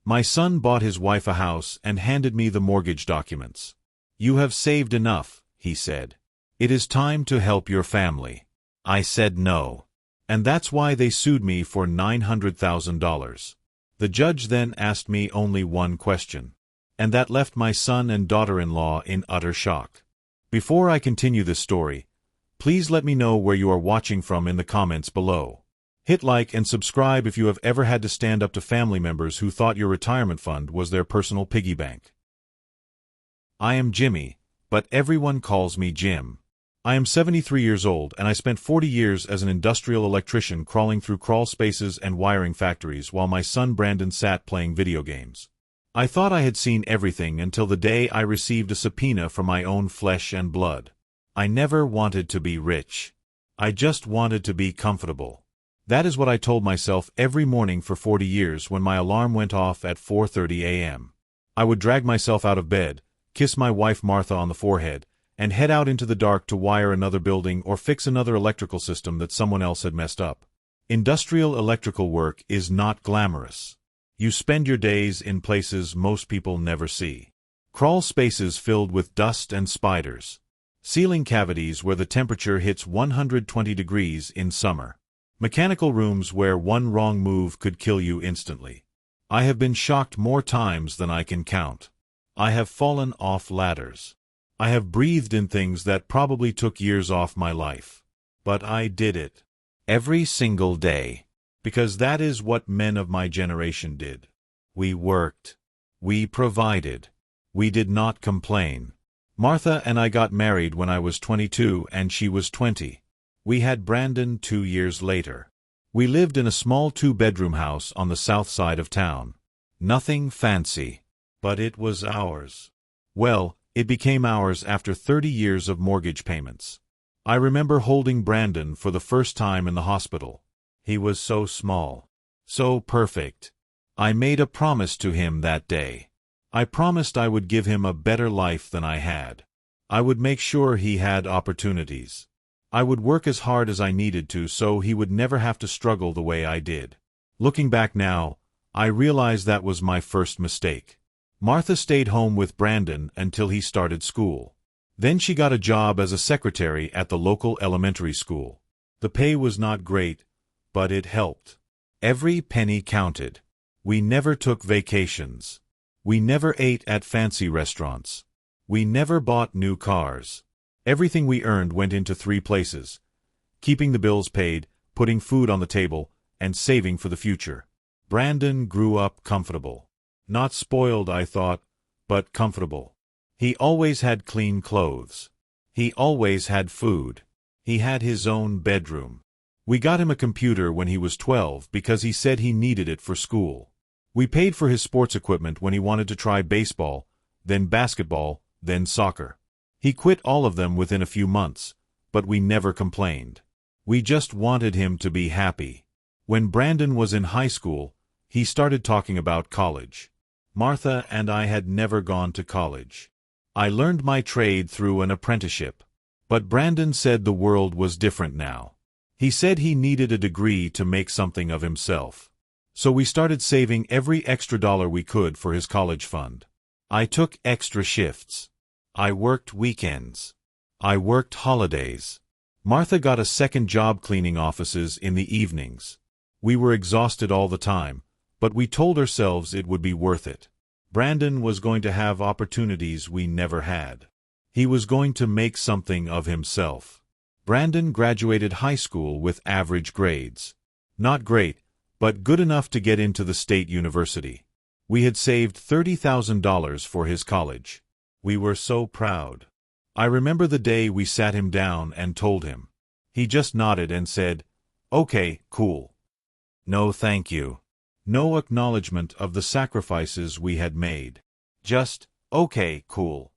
My son bought his wife a house and handed me the mortgage documents. "You have saved enough," he said. "It is time to help your family." I said no. And that's why they sued me for $900,000. The judge then asked me only one question. And that left my son and daughter-in-law in utter shock. Before I continue this story, please let me know where you are watching from in the comments below. Hit like and subscribe if you have ever had to stand up to family members who thought your retirement fund was their personal piggy bank. I am Jimmy, but everyone calls me Jim. I am 73 years old and I spent 40 years as an industrial electrician crawling through crawl spaces and wiring factories while my son Brandon sat playing video games. I thought I had seen everything until the day I received a subpoena from my own flesh and blood. I never wanted to be rich. I just wanted to be comfortable. That is what I told myself every morning for 40 years when my alarm went off at 4:30 a.m. I would drag myself out of bed, kiss my wife Martha on the forehead, and head out into the dark to wire another building or fix another electrical system that someone else had messed up. Industrial electrical work is not glamorous. You spend your days in places most people never see. Crawl spaces filled with dust and spiders. Ceiling cavities where the temperature hits 120 degrees in summer. Mechanical rooms where one wrong move could kill you instantly. I have been shocked more times than I can count. I have fallen off ladders. I have breathed in things that probably took years off my life. But I did it. Every single day. Because that is what men of my generation did. We worked. We provided. We did not complain. Martha and I got married when I was 22 and she was 20. We had Brandon 2 years later. We lived in a small 2-bedroom house on the south side of town. Nothing fancy. But it was ours. Well, it became ours after 30 years of mortgage payments. I remember holding Brandon for the first time in the hospital. He was so small. So perfect. I made a promise to him that day. I promised I would give him a better life than I had. I would make sure he had opportunities. I would work as hard as I needed to so he would never have to struggle the way I did. Looking back now, I realize that was my first mistake. Martha stayed home with Brandon until he started school. Then she got a job as a secretary at the local elementary school. The pay was not great, but it helped. Every penny counted. We never took vacations. We never ate at fancy restaurants. We never bought new cars. Everything we earned went into 3 places: keeping the bills paid, putting food on the table, and saving for the future. Brandon grew up comfortable. Not spoiled, I thought, but comfortable. He always had clean clothes. He always had food. He had his own bedroom. We got him a computer when he was 12 because he said he needed it for school. We paid for his sports equipment when he wanted to try baseball, then basketball, then soccer. He quit all of them within a few months, but we never complained. We just wanted him to be happy. When Brandon was in high school, he started talking about college. Martha and I had never gone to college. I learned my trade through an apprenticeship. But Brandon said the world was different now. He said he needed a degree to make something of himself. So we started saving every extra dollar we could for his college fund. I took extra shifts. I worked weekends. I worked holidays. Martha got a second job cleaning offices in the evenings. We were exhausted all the time, but we told ourselves it would be worth it. Brandon was going to have opportunities we never had. He was going to make something of himself. Brandon graduated high school with average grades. Not great, but good enough to get into the state university. We had saved $30,000 for his college. We were so proud. I remember the day we sat him down and told him. He just nodded and said, "Okay, cool." No thank you. No acknowledgement of the sacrifices we had made. Just, "Okay, cool."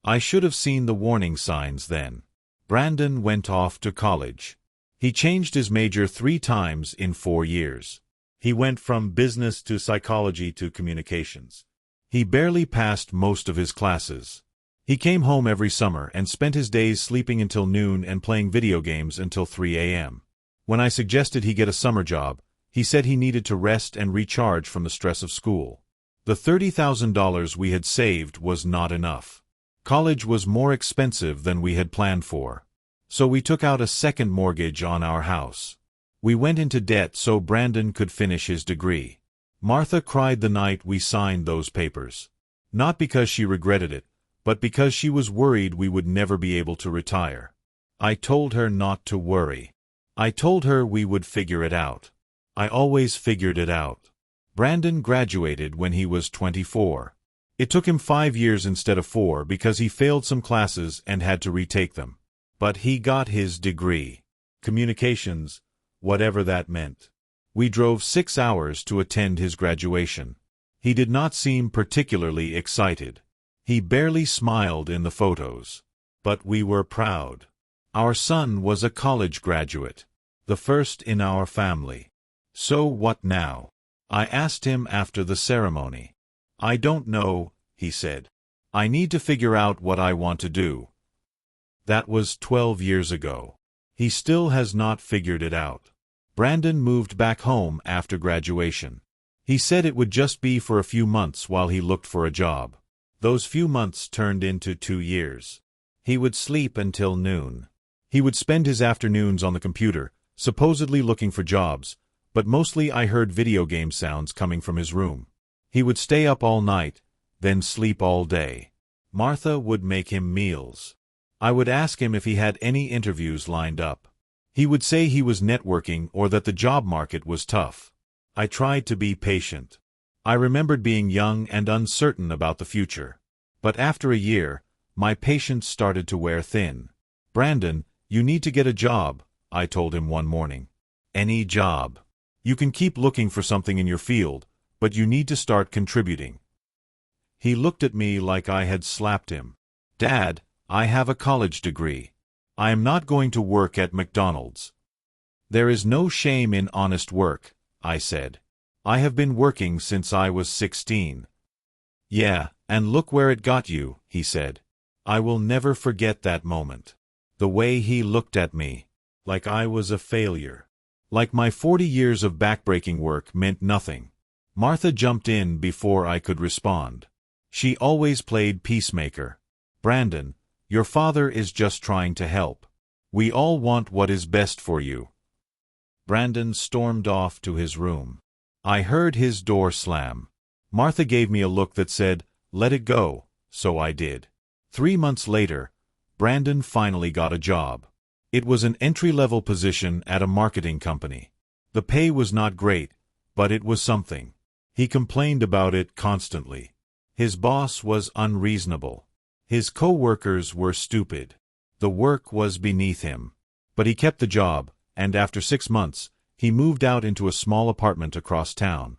I should have seen the warning signs then. Brandon went off to college. He changed his major 3 times in 4 years. He went from business to psychology to communications. He barely passed most of his classes. He came home every summer and spent his days sleeping until noon and playing video games until 3 a.m. When I suggested he get a summer job, He said he needed to rest and recharge from the stress of school. The $30,000 we had saved was not enough. College was more expensive than we had planned for. So we took out a second mortgage on our house. We went into debt so Brandon could finish his degree. Martha cried the night we signed those papers. Not because she regretted it, but because she was worried we would never be able to retire. I told her not to worry. I told her we would figure it out. I always figured it out. Brandon graduated when he was 24. It took him 5 years instead of 4 because he failed some classes and had to retake them. But he got his degree. Communications, whatever that meant. We drove 6 hours to attend his graduation. He did not seem particularly excited. He barely smiled in the photos. But we were proud. Our son was a college graduate, the first in our family. So what now? I asked him after the ceremony. I don't know, he said. I need to figure out what I want to do. That was 12 years ago. He still has not figured it out. Brandon moved back home after graduation. He said it would just be for a few months while he looked for a job. Those few months turned into 2 years. He would sleep until noon. He would spend his afternoons on the computer, supposedly looking for jobs, but mostly I heard video game sounds coming from his room. He would stay up all night, then sleep all day. Martha would make him meals. I would ask him if he had any interviews lined up. He would say he was networking or that the job market was tough. I tried to be patient. I remembered being young and uncertain about the future. But after a year, my patience started to wear thin. Brandon, you need to get a job, I told him one morning. Any job. You can keep looking for something in your field, but you need to start contributing. He looked at me like I had slapped him. Dad, I have a college degree. I am not going to work at McDonald's. There is no shame in honest work, I said. I have been working since I was 16. Yeah, and look where it got you, he said. I will never forget that moment. The way he looked at me, like I was a failure. Like my 40 years of backbreaking work meant nothing. Martha jumped in before I could respond. She always played peacemaker. Brandon, your father is just trying to help. We all want what is best for you. Brandon stormed off to his room. I heard his door slam. Martha gave me a look that said, let it go, so I did. 3 months later, Brandon finally got a job. It was an entry-level position at a marketing company. The pay was not great, but it was something. He complained about it constantly. His boss was unreasonable. His co-workers were stupid. The work was beneath him. But he kept the job, and after 6 months, he moved out into a small apartment across town.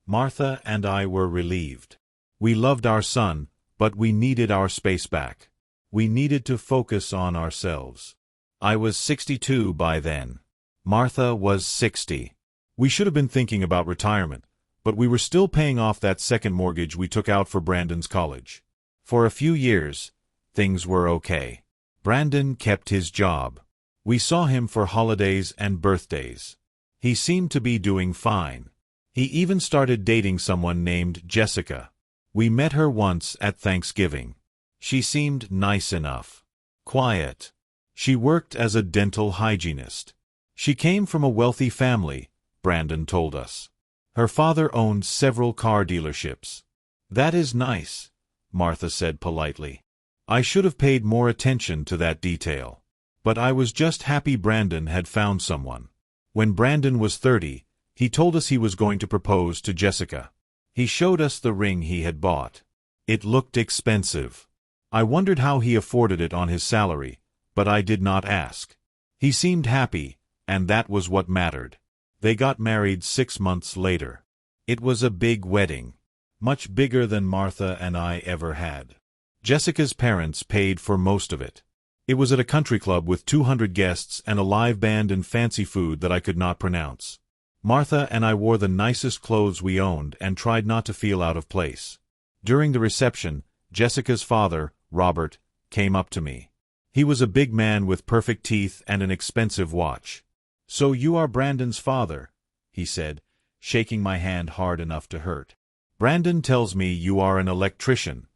Martha and I were relieved. We loved our son, but we needed our space back. We needed to focus on ourselves. I was 62 by then. Martha was 60. We should have been thinking about retirement, but we were still paying off that second mortgage we took out for Brandon's college. For a few years, things were okay. Brandon kept his job. We saw him for holidays and birthdays. He seemed to be doing fine. He even started dating someone named Jessica. We met her once at Thanksgiving. She seemed nice enough. Quiet. She worked as a dental hygienist. She came from a wealthy family, Brandon told us. Her father owned several car dealerships. That is nice, Martha said politely. I should have paid more attention to that detail. But I was just happy Brandon had found someone. When Brandon was 30, he told us he was going to propose to Jessica. He showed us the ring he had bought. It looked expensive. I wondered how he afforded it on his salary, but I did not ask. He seemed happy, and that was what mattered. They got married 6 months later. It was a big wedding, much bigger than Martha and I ever had. Jessica's parents paid for most of it. It was at a country club with 200 guests and a live band and fancy food that I could not pronounce. Martha and I wore the nicest clothes we owned and tried not to feel out of place. During the reception, Jessica's father, Robert, came up to me. He was a big man with perfect teeth and an expensive watch. So you are Brandon's father, he said, shaking my hand hard enough to hurt. Brandon tells me you are an electrician.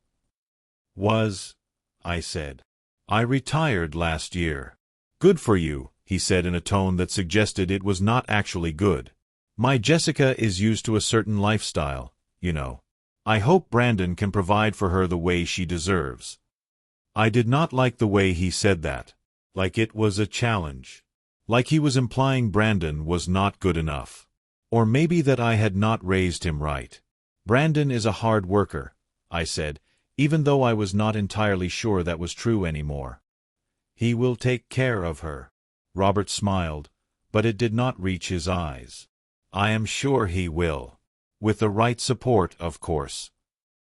Was, I said. I retired last year. Good for you, he said in a tone that suggested it was not actually good. My Jessica is used to a certain lifestyle, you know. I hope Brandon can provide for her the way she deserves. I did not like the way he said that. Like it was a challenge. Like he was implying Brandon was not good enough. Or maybe that I had not raised him right. Brandon is a hard worker, I said, even though I was not entirely sure that was true anymore. He will take care of her. Robert smiled, but it did not reach his eyes. I am sure he will. With the right support, of course.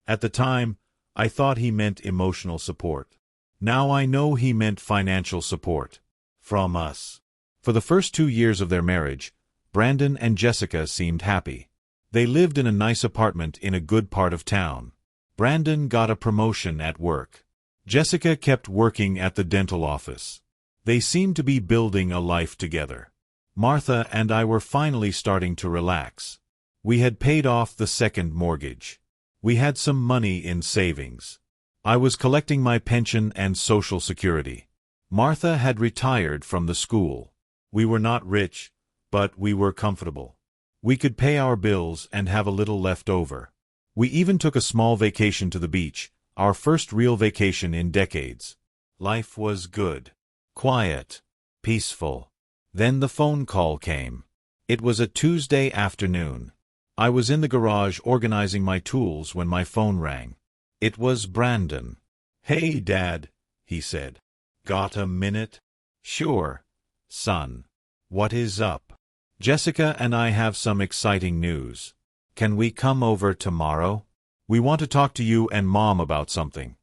At the time, I thought he meant emotional support. Now I know he meant financial support. From us. For the first 2 years of their marriage, Brandon and Jessica seemed happy. They lived in a nice apartment in a good part of town. Brandon got a promotion at work. Jessica kept working at the dental office. They seemed to be building a life together. Martha and I were finally starting to relax. We had paid off the second mortgage. We had some money in savings. I was collecting my pension and Social Security. Martha had retired from the school. We were not rich, but we were comfortable. We could pay our bills and have a little left over. We even took a small vacation to the beach, our first real vacation in decades. Life was good. Quiet. Peaceful. Then the phone call came. It was a Tuesday afternoon. I was in the garage organizing my tools when my phone rang. It was Brandon. Hey, Dad, he said. Got a minute? Sure, son. What is up? Jessica and I have some exciting news. Can we come over tomorrow? We want to talk to you and Mom about something.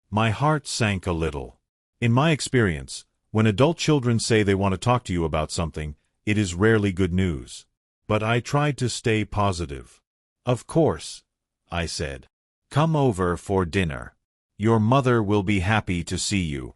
My heart sank a little. In my experience, when adult children say they want to talk to you about something, it is rarely good news. But I tried to stay positive. Of course, I said. Come over for dinner. Your mother will be happy to see you.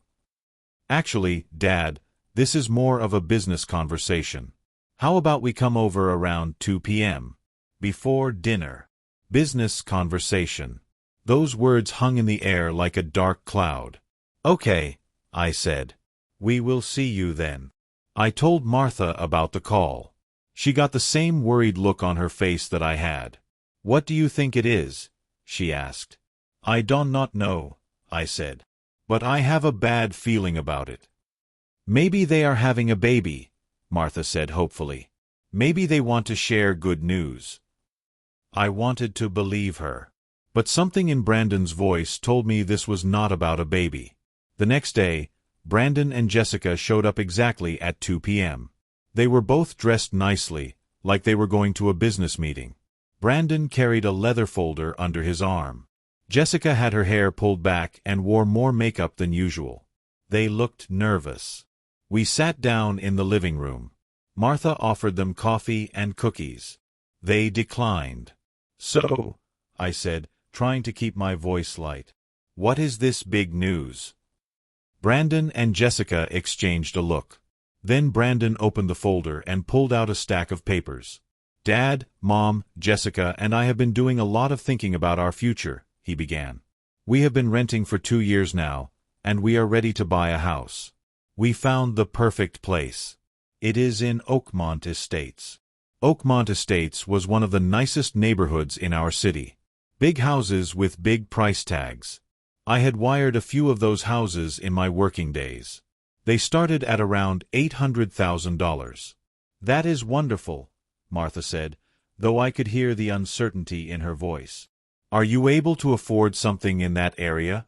Actually, Dad, this is more of a business conversation. How about we come over around 2 p.m. before dinner? Business conversation. Those words hung in the air like a dark cloud. Okay, I said. We will see you then. I told Martha about the call. She got the same worried look on her face that I had. What do you think it is? She asked. I do not know, I said. But I have a bad feeling about it. Maybe they are having a baby, Martha said hopefully. Maybe they want to share good news. I wanted to believe her. But something in Brandon's voice told me this was not about a baby. The next day, Brandon and Jessica showed up exactly at 2 p.m. They were both dressed nicely, like they were going to a business meeting. Brandon carried a leather folder under his arm. Jessica had her hair pulled back and wore more makeup than usual. They looked nervous. We sat down in the living room. Martha offered them coffee and cookies. They declined. So, I said, trying to keep my voice light. What is this big news? Brandon and Jessica exchanged a look. Then Brandon opened the folder and pulled out a stack of papers. Dad, Mom, Jessica, and I have been doing a lot of thinking about our future, he began. We have been renting for 2 years now, and we are ready to buy a house. We found the perfect place. It is in Oakmont Estates. Oakmont Estates was one of the nicest neighborhoods in our city. Big houses with big price tags. I had wired a few of those houses in my working days. They started at around $800,000. That is wonderful, Martha said, though I could hear the uncertainty in her voice. Are you able to afford something in that area?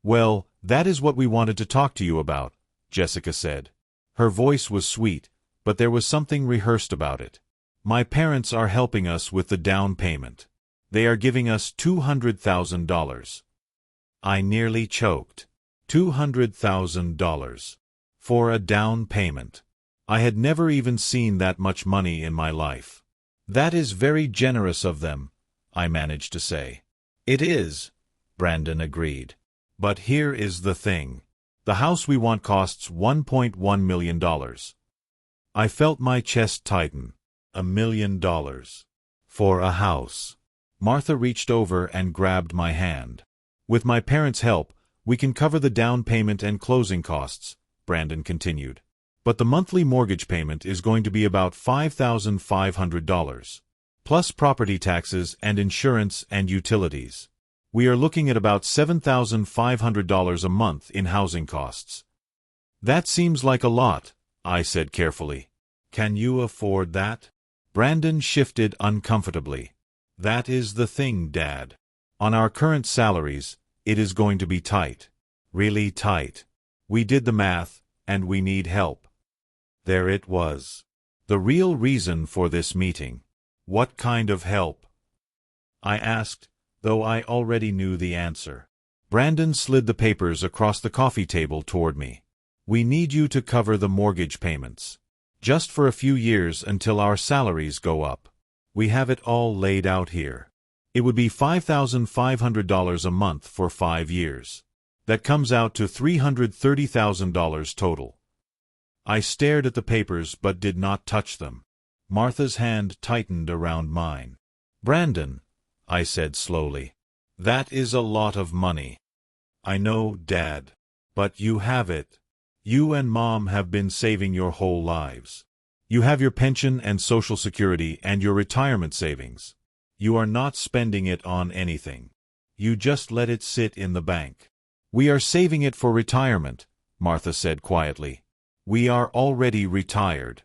Well, that is what we wanted to talk to you about, Jessica said. Her voice was sweet, but there was something rehearsed about it. My parents are helping us with the down payment. They are giving us $200,000. I nearly choked. $200,000. For a down payment. I had never even seen that much money in my life. That is very generous of them, I managed to say. It is, Brandon agreed. But here is the thing. The house we want costs $1.1 million. I felt my chest tighten. $1 million. For a house. Martha reached over and grabbed my hand. With my parents' help, we can cover the down payment and closing costs, Brandon continued. But the monthly mortgage payment is going to be about $5,500. Plus property taxes and insurance and utilities. We are looking at about $7,500 a month in housing costs. That seems like a lot, I said carefully. Can you afford that? Brandon shifted uncomfortably. That is the thing, Dad. On our current salaries, it is going to be tight. Really tight. We did the math, and we need help. There it was. The real reason for this meeting. What kind of help? I asked, though I already knew the answer. Brandon slid the papers across the coffee table toward me. We need you to cover the mortgage payments. Just for a few years until our salaries go up. We have it all laid out here. It would be $5,500 a month for 5 years. That comes out to $330,000 total. I stared at the papers but did not touch them. Martha's hand tightened around mine. Brandon, I said slowly. That is a lot of money. I know, Dad. But you have it. You and Mom have been saving your whole lives. You have your pension and Social Security and your retirement savings. You are not spending it on anything. You just let it sit in the bank. We are saving it for retirement, Martha said quietly. We are already retired.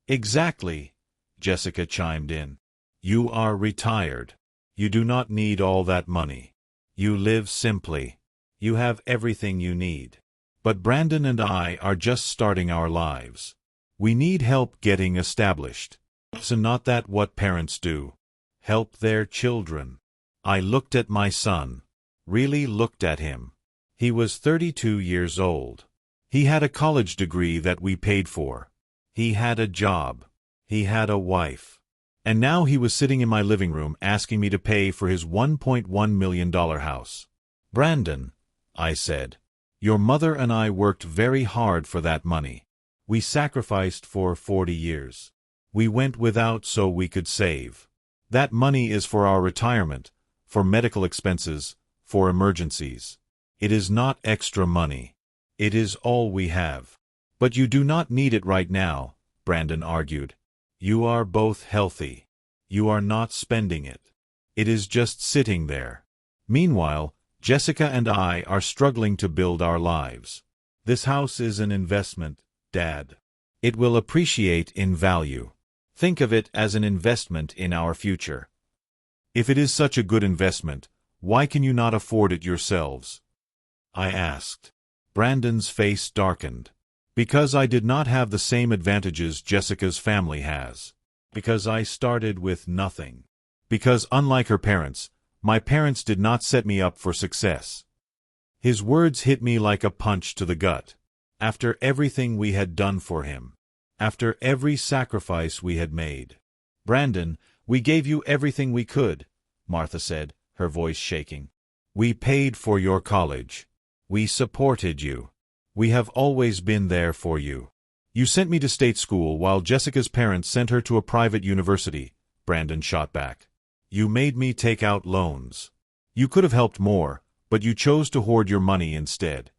Exactly, Jessica chimed in. You are retired. You do not need all that money. You live simply. You have everything you need. But Brandon and I are just starting our lives. We need help getting established. So not that what parents do. Help their children. I looked at my son. Really looked at him. He was 32 years old. He had a college degree that we paid for. He had a job. He had a wife. And now he was sitting in my living room asking me to pay for his $1.1 million house. Brandon, I said, your mother and I worked very hard for that money. We sacrificed for 40 years. We went without so we could save. That money is for our retirement, for medical expenses, for emergencies. It is not extra money. It is all we have. But you do not need it right now, Brandon argued. You are both healthy. You are not spending it. It is just sitting there. Meanwhile, Jessica and I are struggling to build our lives. This house is an investment, Dad. It will appreciate in value. Think of it as an investment in our future. If it is such a good investment, why can you not afford it yourselves? I asked. Brandon's face darkened. Because I did not have the same advantages Jessica's family has. Because I started with nothing. Because unlike her parents, my parents did not set me up for success. His words hit me like a punch to the gut. After everything we had done for him. After every sacrifice we had made. Brandon, we gave you everything we could, Martha said, her voice shaking. We paid for your college. We supported you. We have always been there for you. You sent me to state school while Jessica's parents sent her to a private university, Brandon shot back. You made me take out loans. You could have helped more, but you chose to hoard your money instead.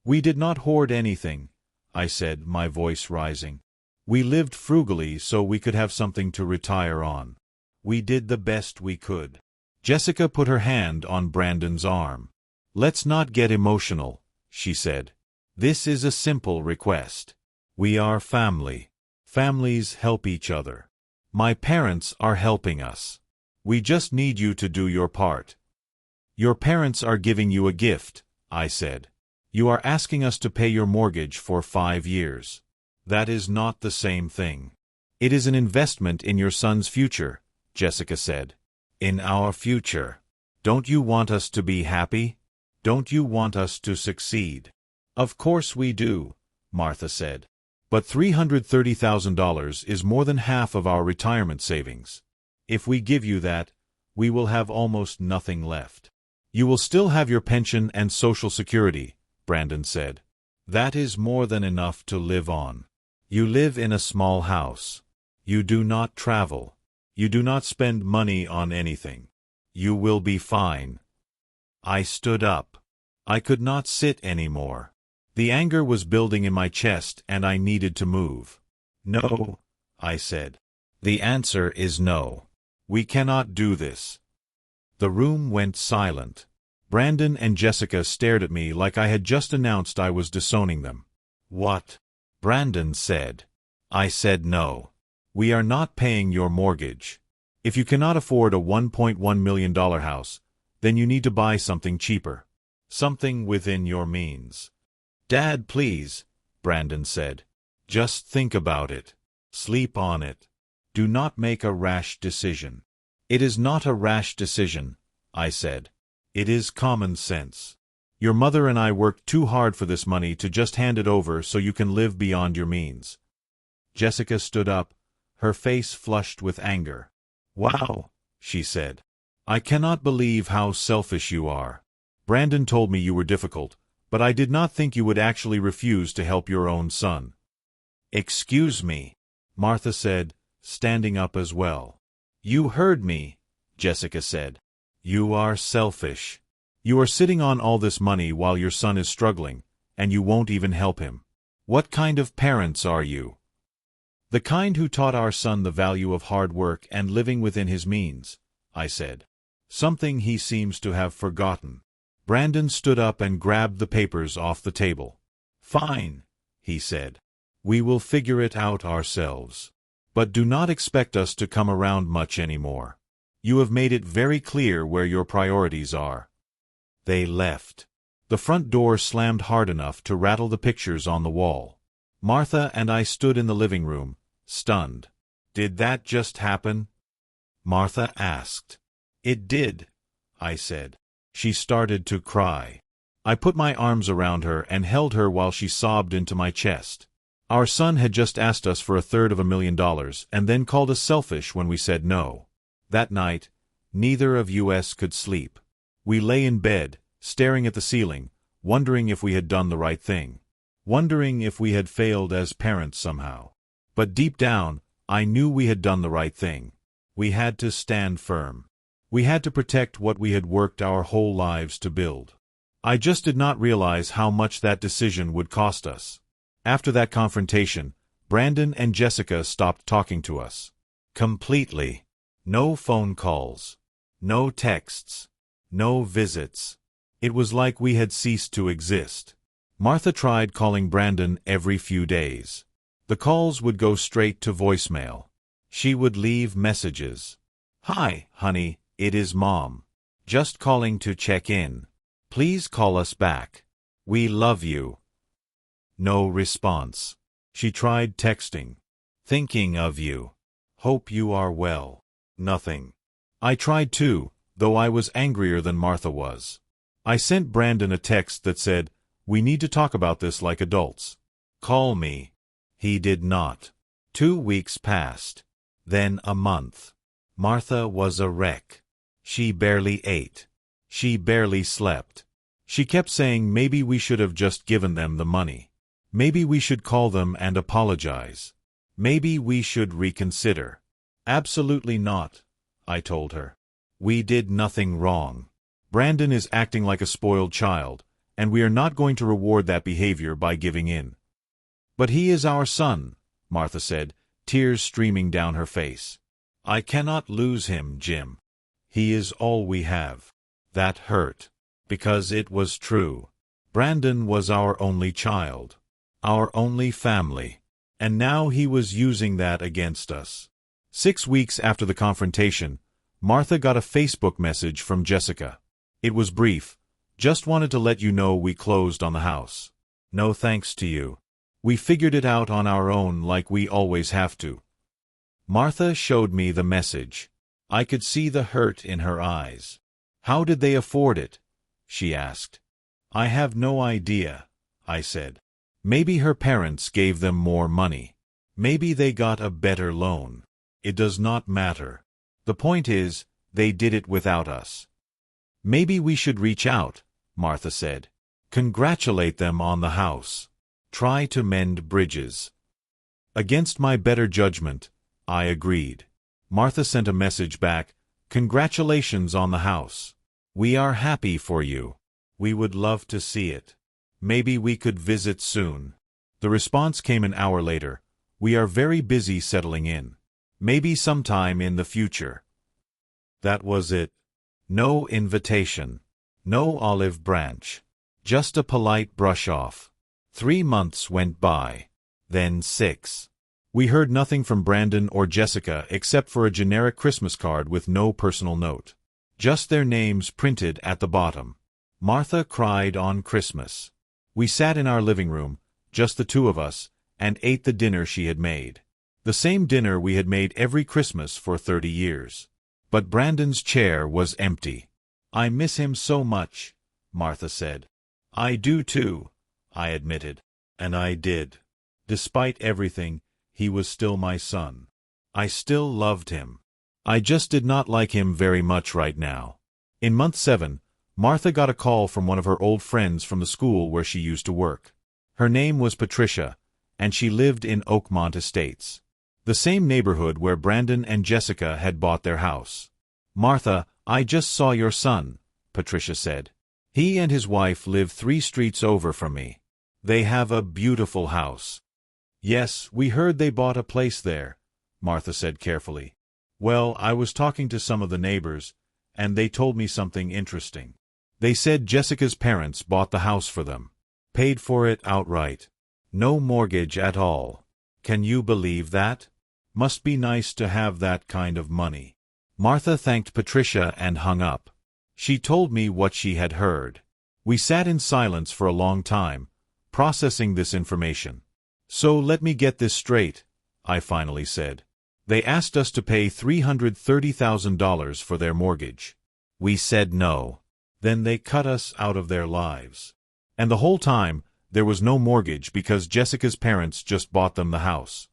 We did not hoard anything, I said, my voice rising. We lived frugally so we could have something to retire on. We did the best we could. Jessica put her hand on Brandon's arm. Let's not get emotional, she said. This is a simple request. We are family. Families help each other. My parents are helping us. We just need you to do your part. Your parents are giving you a gift, I said. You are asking us to pay your mortgage for 5 years. That is not the same thing. It is an investment in your son's future, Jessica said. In our future. Don't you want us to be happy? Don't you want us to succeed? Of course we do, Martha said. But $330,000 is more than half of our retirement savings. If we give you that, we will have almost nothing left. You will still have your pension and Social Security, Brandon said. That is more than enough to live on. You live in a small house. You do not travel. You do not spend money on anything. You will be fine. I stood up. I could not sit anymore. The anger was building in my chest and I needed to move. No, I said. The answer is no. We cannot do this. The room went silent. Brandon and Jessica stared at me like I had just announced I was disowning them. What? Brandon said. I said no. We are not paying your mortgage. If you cannot afford a $1.1 million house, then you need to buy something cheaper. Something within your means. Dad, please, Brandon said. Just think about it. Sleep on it. Do not make a rash decision. It is not a rash decision, I said. It is common sense. Your mother and I worked too hard for this money to just hand it over so you can live beyond your means. Jessica stood up, her face flushed with anger. Wow, she said. I cannot believe how selfish you are. Brandon told me you were difficult, but I did not think you would actually refuse to help your own son. Excuse me, Martha said, standing up as well. You heard me, Jessica said. You are selfish. You are sitting on all this money while your son is struggling, and you won't even help him. What kind of parents are you? The kind who taught our son the value of hard work and living within his means, I said. Something he seems to have forgotten. Brandon stood up and grabbed the papers off the table. Fine, he said. We will figure it out ourselves. But do not expect us to come around much anymore. You have made it very clear where your priorities are. They left. The front door slammed hard enough to rattle the pictures on the wall. Martha and I stood in the living room, stunned. Did that just happen? Martha asked. It did, I said. She started to cry. I put my arms around her and held her while she sobbed into my chest. Our son had just asked us for $350,000 and then called us selfish when we said no. That night, neither of us could sleep. We lay in bed, staring at the ceiling, wondering if we had done the right thing. Wondering if we had failed as parents somehow. But deep down, I knew we had done the right thing. We had to stand firm. We had to protect what we had worked our whole lives to build. I just did not realize how much that decision would cost us. After that confrontation, Brandon and Jessica stopped talking to us. Completely. No phone calls. No texts. No visits. It was like we had ceased to exist. Martha tried calling Brandon every few days. The calls would go straight to voicemail. She would leave messages. Hi, honey, it is Mom. Just calling to check in. Please call us back. We love you. No response. She tried texting. Thinking of you. Hope you are well. Nothing. I tried too, though I was angrier than Martha was. I sent Brandon a text that said, "We need to talk about this like adults. Call me." He did not. 2 weeks passed. Then a month. Martha was a wreck. She barely ate. She barely slept. She kept saying maybe we should have just given them the money. Maybe we should call them and apologize. Maybe we should reconsider. Absolutely not, I told her. We did nothing wrong. Brandon is acting like a spoiled child, and we are not going to reward that behavior by giving in. But he is our son, Martha said, tears streaming down her face. I cannot lose him, Jim. He is all we have. That hurt. Because it was true. Brandon was our only child. Our only family. And now he was using that against us. 6 weeks after the confrontation, Martha got a Facebook message from Jessica. It was brief. Just wanted to let you know we closed on the house. No thanks to you. We figured it out on our own like we always have to. Martha showed me the message. I could see the hurt in her eyes. How did they afford it? She asked. I have no idea, I said. Maybe her parents gave them more money. Maybe they got a better loan. It does not matter. The point is, they did it without us. Maybe we should reach out, Martha said. Congratulate them on the house. Try to mend bridges. Against my better judgment, I agreed. Martha sent a message back, "Congratulations on the house. We are happy for you. We would love to see it. Maybe we could visit soon." The response came an hour later. "We are very busy settling in. Maybe sometime in the future." That was it. No invitation. No olive branch. Just a polite brush-off. 3 months went by. Then 6. We heard nothing from Brandon or Jessica except for a generic Christmas card with no personal note. Just their names printed at the bottom. Martha cried on Christmas. We sat in our living room, just the two of us, and ate the dinner she had made. The same dinner we had made every Christmas for 30 years. But Brandon's chair was empty. "I miss him so much," Martha said. "I do too," I admitted. And I did. Despite everything, he was still my son. I still loved him. I just did not like him very much right now. In month 7, Martha got a call from one of her old friends from the school where she used to work. Her name was Patricia, and she lived in Oakmont Estates, the same neighborhood where Brandon and Jessica had bought their house. "Martha, I just saw your son," Patricia said. "He and his wife live 3 streets over from me. They have a beautiful house." "Yes, we heard they bought a place there," Martha said carefully. "Well, I was talking to some of the neighbors, and they told me something interesting. They said Jessica's parents bought the house for them. Paid for it outright. No mortgage at all. Can you believe that? Must be nice to have that kind of money." Martha thanked Patricia and hung up. She told me what she had heard. We sat in silence for a long time, processing this information. "So let me get this straight," I finally said. "They asked us to pay $330,000 for their mortgage. We said no. Then they cut us out of their lives. And the whole time, there was no mortgage because Jessica's parents just bought them the house."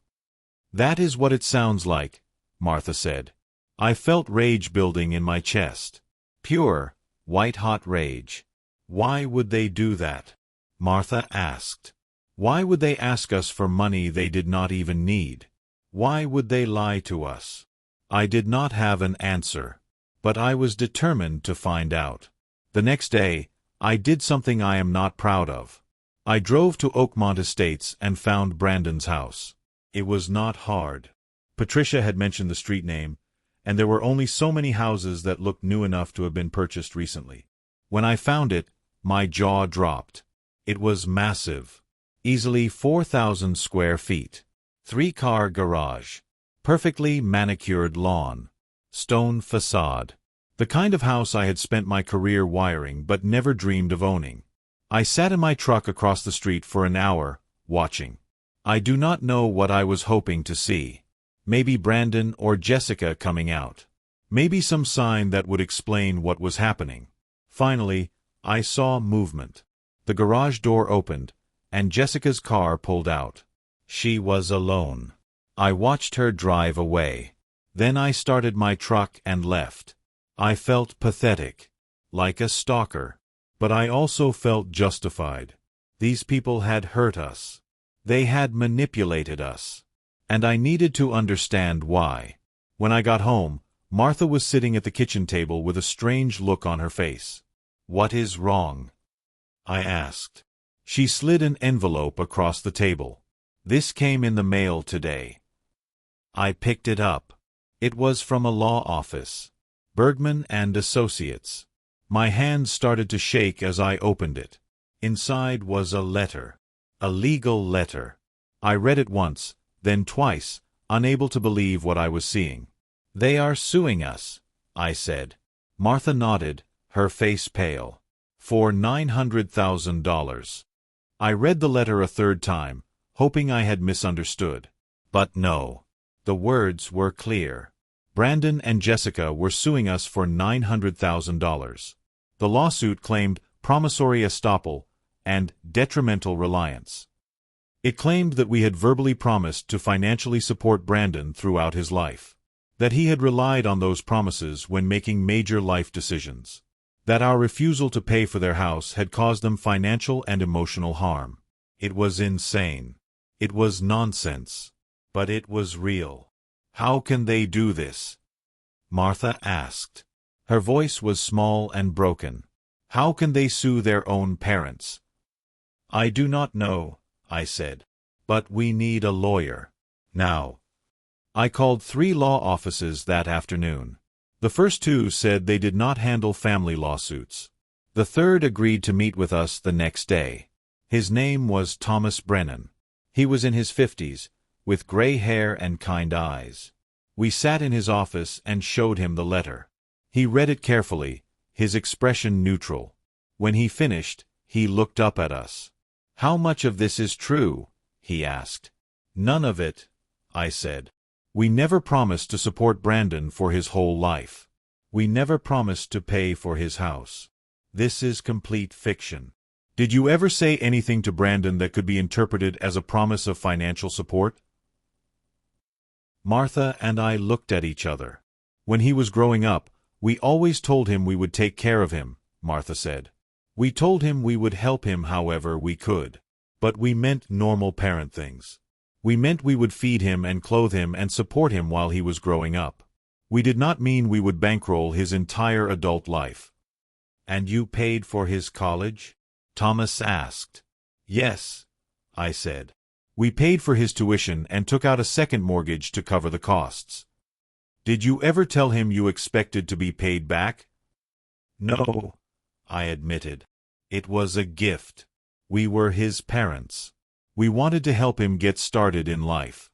"That is what it sounds like," Martha said. I felt rage building in my chest. Pure, white-hot rage. "Why would they do that?" Martha asked. "Why would they ask us for money they did not even need? Why would they lie to us?" I did not have an answer, but I was determined to find out. The next day, I did something I am not proud of. I drove to Oakmont Estates and found Brandon's house. It was not hard. Patricia had mentioned the street name, and there were only so many houses that looked new enough to have been purchased recently. When I found it, my jaw dropped. It was massive. Easily 4,000 square feet. 3-car garage. Perfectly manicured lawn. Stone facade. The kind of house I had spent my career wiring but never dreamed of owning. I sat in my truck across the street for an hour, watching. I do not know what I was hoping to see. Maybe Brandon or Jessica coming out. Maybe some sign that would explain what was happening. Finally, I saw movement. The garage door opened, and Jessica's car pulled out. She was alone. I watched her drive away. Then I started my truck and left. I felt pathetic, like a stalker. But I also felt justified. These people had hurt us. They had manipulated us. And I needed to understand why. When I got home, Martha was sitting at the kitchen table with a strange look on her face. "What is wrong?" I asked. She slid an envelope across the table. "This came in the mail today." I picked it up. It was from a law office. Bergman and Associates. My hands started to shake as I opened it. Inside was a letter. A legal letter. I read it once, then twice, unable to believe what I was seeing. "They are suing us," I said. Martha nodded, her face pale. "For $900,000. I read the letter a third time, hoping I had misunderstood. But no. The words were clear. Brandon and Jessica were suing us for $900,000. The lawsuit claimed promissory estoppel and detrimental reliance. It claimed that we had verbally promised to financially support Brandon throughout his life, that he had relied on those promises when making major life decisions, that our refusal to pay for their house had caused them financial and emotional harm. It was insane. It was nonsense. But it was real. How can they do this? Martha asked. Her voice was small and broken. How can they sue their own parents? I do not know, I said. But we need a lawyer. Now. I called 3 law offices that afternoon. The first 2 said they did not handle family lawsuits. The third agreed to meet with us the next day. His name was Thomas Brennan. He was in his 50s, with gray hair and kind eyes. We sat in his office and showed him the letter. He read it carefully, his expression neutral. When he finished, he looked up at us. How much of this is true? He asked. None of it, I said. We never promised to support Brandon for his whole life. We never promised to pay for his house. This is complete fiction. Did you ever say anything to Brandon that could be interpreted as a promise of financial support? Martha and I looked at each other. When he was growing up, we always told him we would take care of him, Martha said. We told him we would help him however we could. But we meant normal parent things. We meant we would feed him and clothe him and support him while he was growing up. We did not mean we would bankroll his entire adult life. And you paid for his college? Thomas asked. Yes, I said. We paid for his tuition and took out a second mortgage to cover the costs. Did you ever tell him you expected to be paid back? No, I admitted. It was a gift. We were his parents. We wanted to help him get started in life.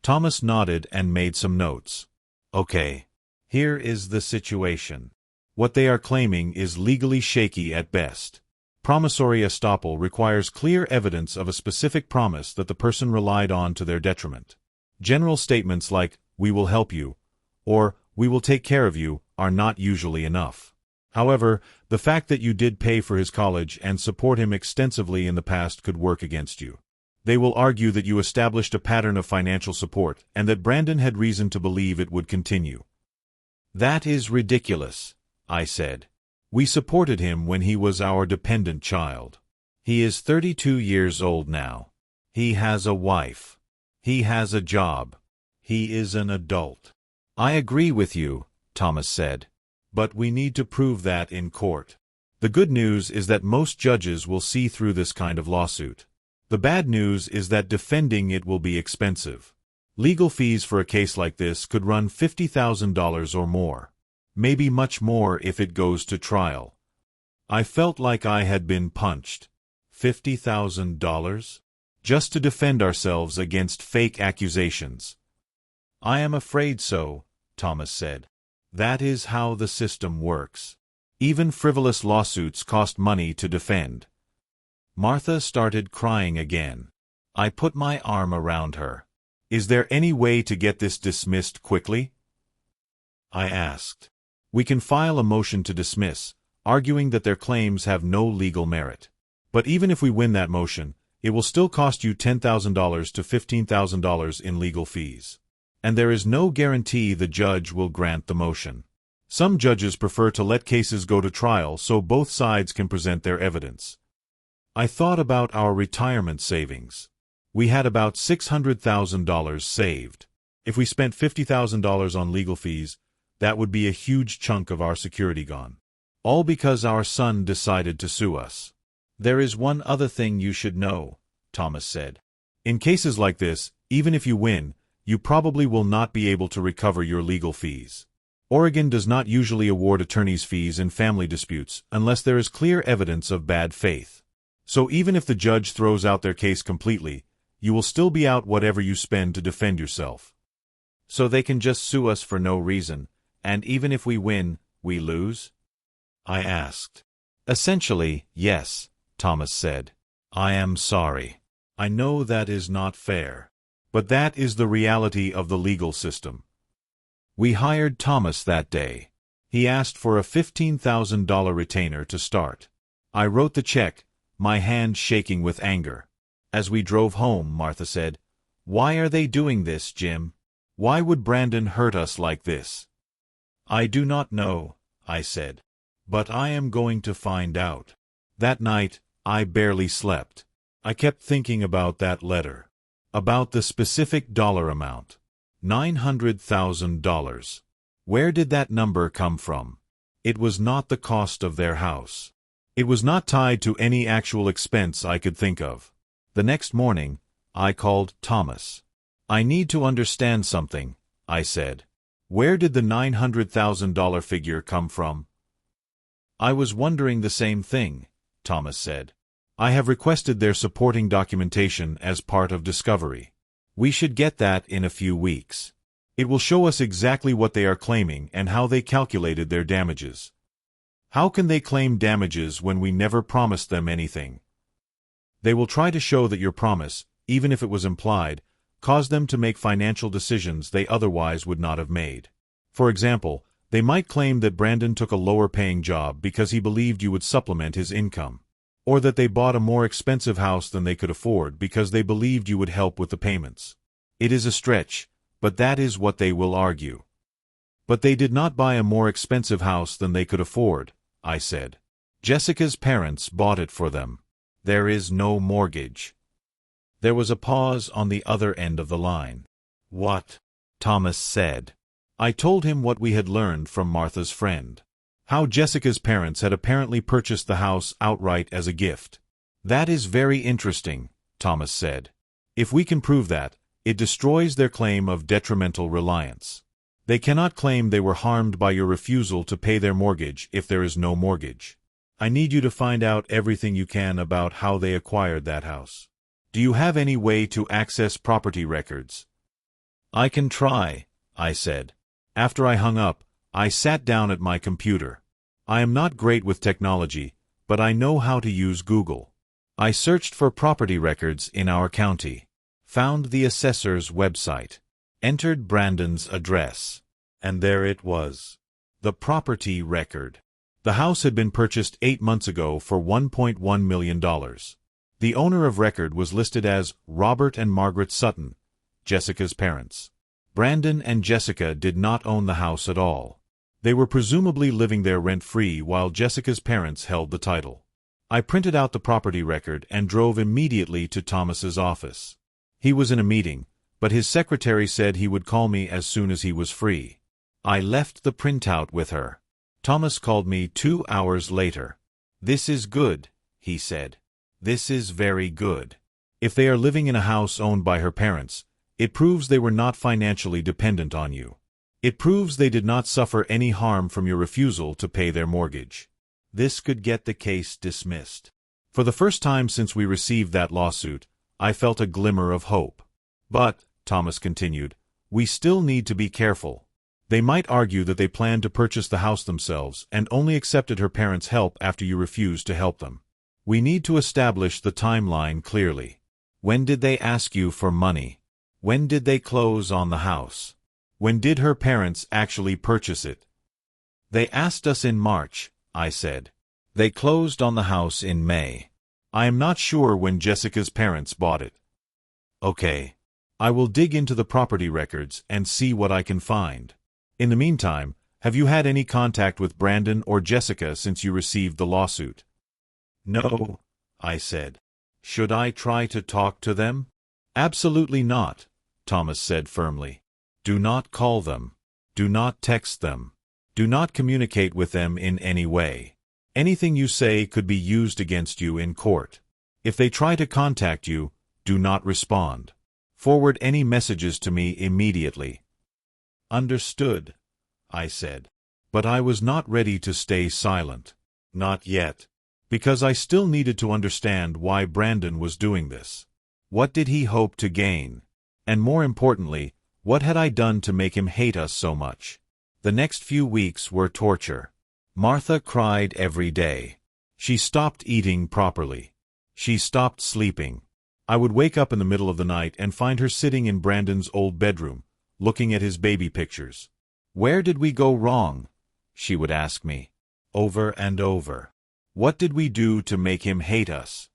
Thomas nodded and made some notes. Okay. Here is the situation. What they are claiming is legally shaky at best. Promissory estoppel requires clear evidence of a specific promise that the person relied on to their detriment. General statements like, "We will help you," or "We will take care of you," are not usually enough. However, the fact that you did pay for his college and support him extensively in the past could work against you. They will argue that you established a pattern of financial support and that Brandon had reason to believe it would continue. That is ridiculous, I said. We supported him when he was our dependent child. He is 32 years old now. He has a wife. He has a job. He is an adult. I agree with you, Thomas said. But we need to prove that in court. The good news is that most judges will see through this kind of lawsuit. The bad news is that defending it will be expensive. Legal fees for a case like this could run $50,000 or more. Maybe much more if it goes to trial. I felt like I had been punched. $50,000? Just to defend ourselves against fake accusations. I am afraid so, Thomas said. That is how the system works. Even frivolous lawsuits cost money to defend. Martha started crying again. I put my arm around her. Is there any way to get this dismissed quickly? I asked. We can file a motion to dismiss, arguing that their claims have no legal merit. But even if we win that motion, it will still cost you $10,000 to $15,000 in legal fees. And there is no guarantee the judge will grant the motion. Some judges prefer to let cases go to trial so both sides can present their evidence. I thought about our retirement savings. We had about $600,000 saved. If we spent $50,000 on legal fees, that would be a huge chunk of our security gone. All because our son decided to sue us. There is one other thing you should know, Thomas said. In cases like this, even if you win, you probably will not be able to recover your legal fees. Oregon does not usually award attorney's fees in family disputes unless there is clear evidence of bad faith. So even if the judge throws out their case completely, you will still be out whatever you spend to defend yourself. So they can just sue us for no reason, and even if we win, we lose? I asked. Essentially, yes, Thomas said. I am sorry. I know that is not fair. But that is the reality of the legal system. We hired Thomas that day. He asked for a $15,000 retainer to start. I wrote the check, my hand shaking with anger. As we drove home, Martha said, "Why are they doing this, Jim? Why would Brandon hurt us like this?" I do not know, I said. But I am going to find out. That night, I barely slept. I kept thinking about that letter. About the specific dollar amount. $900,000. Where did that number come from? It was not the cost of their house. It was not tied to any actual expense I could think of. The next morning, I called Thomas. I need to understand something, I said. Where did the $900,000 figure come from? I was wondering the same thing, Thomas said. I have requested their supporting documentation as part of discovery. We should get that in a few weeks. It will show us exactly what they are claiming and how they calculated their damages. How can they claim damages when we never promised them anything? They will try to show that your promise, even if it was implied, caused them to make financial decisions they otherwise would not have made. For example, they might claim that Brandon took a lower-paying job because he believed you would supplement his income, or that they bought a more expensive house than they could afford because they believed you would help with the payments. It is a stretch, but that is what they will argue. But they did not buy a more expensive house than they could afford, I said. Jessica's parents bought it for them. There is no mortgage. There was a pause on the other end of the line. What? Thomas said. I told him what we had learned from Martha's friend. How Jessica's parents had apparently purchased the house outright as a gift. That is very interesting, Thomas said. If we can prove that, it destroys their claim of detrimental reliance. They cannot claim they were harmed by your refusal to pay their mortgage if there is no mortgage. I need you to find out everything you can about how they acquired that house. Do you have any way to access property records? I can try, I said. After I hung up, I sat down at my computer. I am not great with technology, but I know how to use Google. I searched for property records in our county. Found the assessor's website, entered Brandon's address, and there it was. The property record. The house had been purchased 8 months ago for $1.1 million. The owner of record was listed as Robert and Margaret Sutton, Jessica's parents. Brandon and Jessica did not own the house at all. They were presumably living there rent-free while Jessica's parents held the title. I printed out the property record and drove immediately to Thomas's office. He was in a meeting, but his secretary said he would call me as soon as he was free. I left the printout with her. Thomas called me 2 hours later. This is good, he said. This is very good. If they are living in a house owned by her parents, it proves they were not financially dependent on you. It proves they did not suffer any harm from your refusal to pay their mortgage. This could get the case dismissed. For the first time since we received that lawsuit, I felt a glimmer of hope. But, Thomas continued, we still need to be careful. They might argue that they planned to purchase the house themselves and only accepted her parents' help after you refused to help them. We need to establish the timeline clearly. When did they ask you for money? When did they close on the house? When did her parents actually purchase it? They asked us in March, I said. They closed on the house in May. I am not sure when Jessica's parents bought it. Okay. I will dig into the property records and see what I can find. In the meantime, have you had any contact with Brandon or Jessica since you received the lawsuit? No, I said. Should I try to talk to them? Absolutely not, Thomas said firmly. Do not call them. Do not text them. Do not communicate with them in any way. Anything you say could be used against you in court. If they try to contact you, do not respond. Forward any messages to me immediately. Understood, I said. But I was not ready to stay silent. Not yet. Because I still needed to understand why Brandon was doing this. What did he hope to gain? And more importantly, what had I done to make him hate us so much? The next few weeks were torture. Martha cried every day. She stopped eating properly. She stopped sleeping. I would wake up in the middle of the night and find her sitting in Brandon's old bedroom, looking at his baby pictures. Where did we go wrong? She would ask me, over and over. What did we do to make him hate us?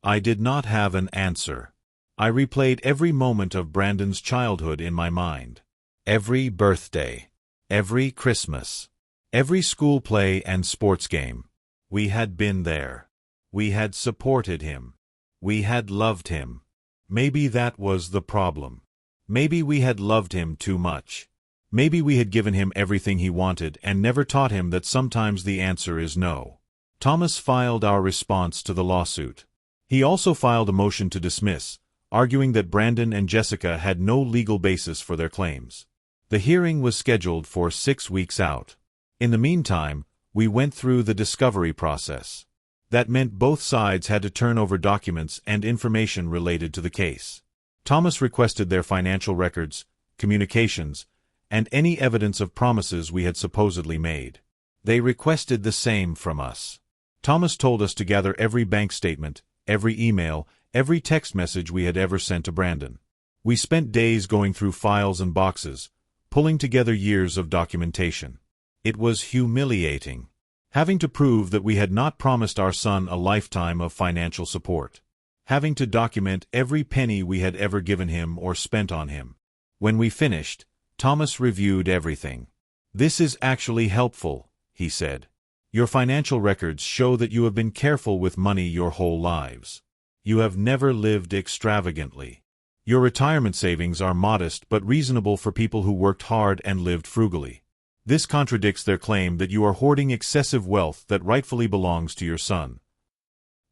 I did not have an answer. I replayed every moment of Brandon's childhood in my mind. Every birthday. Every Christmas. Every school play and sports game. We had been there. We had supported him. We had loved him. Maybe that was the problem. Maybe we had loved him too much. Maybe we had given him everything he wanted and never taught him that sometimes the answer is no. Thomas filed our response to the lawsuit. He also filed a motion to dismiss, arguing that Brandon and Jessica had no legal basis for their claims. The hearing was scheduled for 6 weeks out. In the meantime, we went through the discovery process. That meant both sides had to turn over documents and information related to the case. Thomas requested their financial records, communications, and any evidence of promises we had supposedly made. They requested the same from us. Thomas told us to gather every bank statement, every email, every text message we had ever sent to Brandon. We spent days going through files and boxes, pulling together years of documentation. It was humiliating, having to prove that we had not promised our son a lifetime of financial support, having to document every penny we had ever given him or spent on him. When we finished, Thomas reviewed everything. "This is actually helpful," he said. "Your financial records show that you have been careful with money your whole lives. You have never lived extravagantly. Your retirement savings are modest but reasonable for people who worked hard and lived frugally. This contradicts their claim that you are hoarding excessive wealth that rightfully belongs to your son."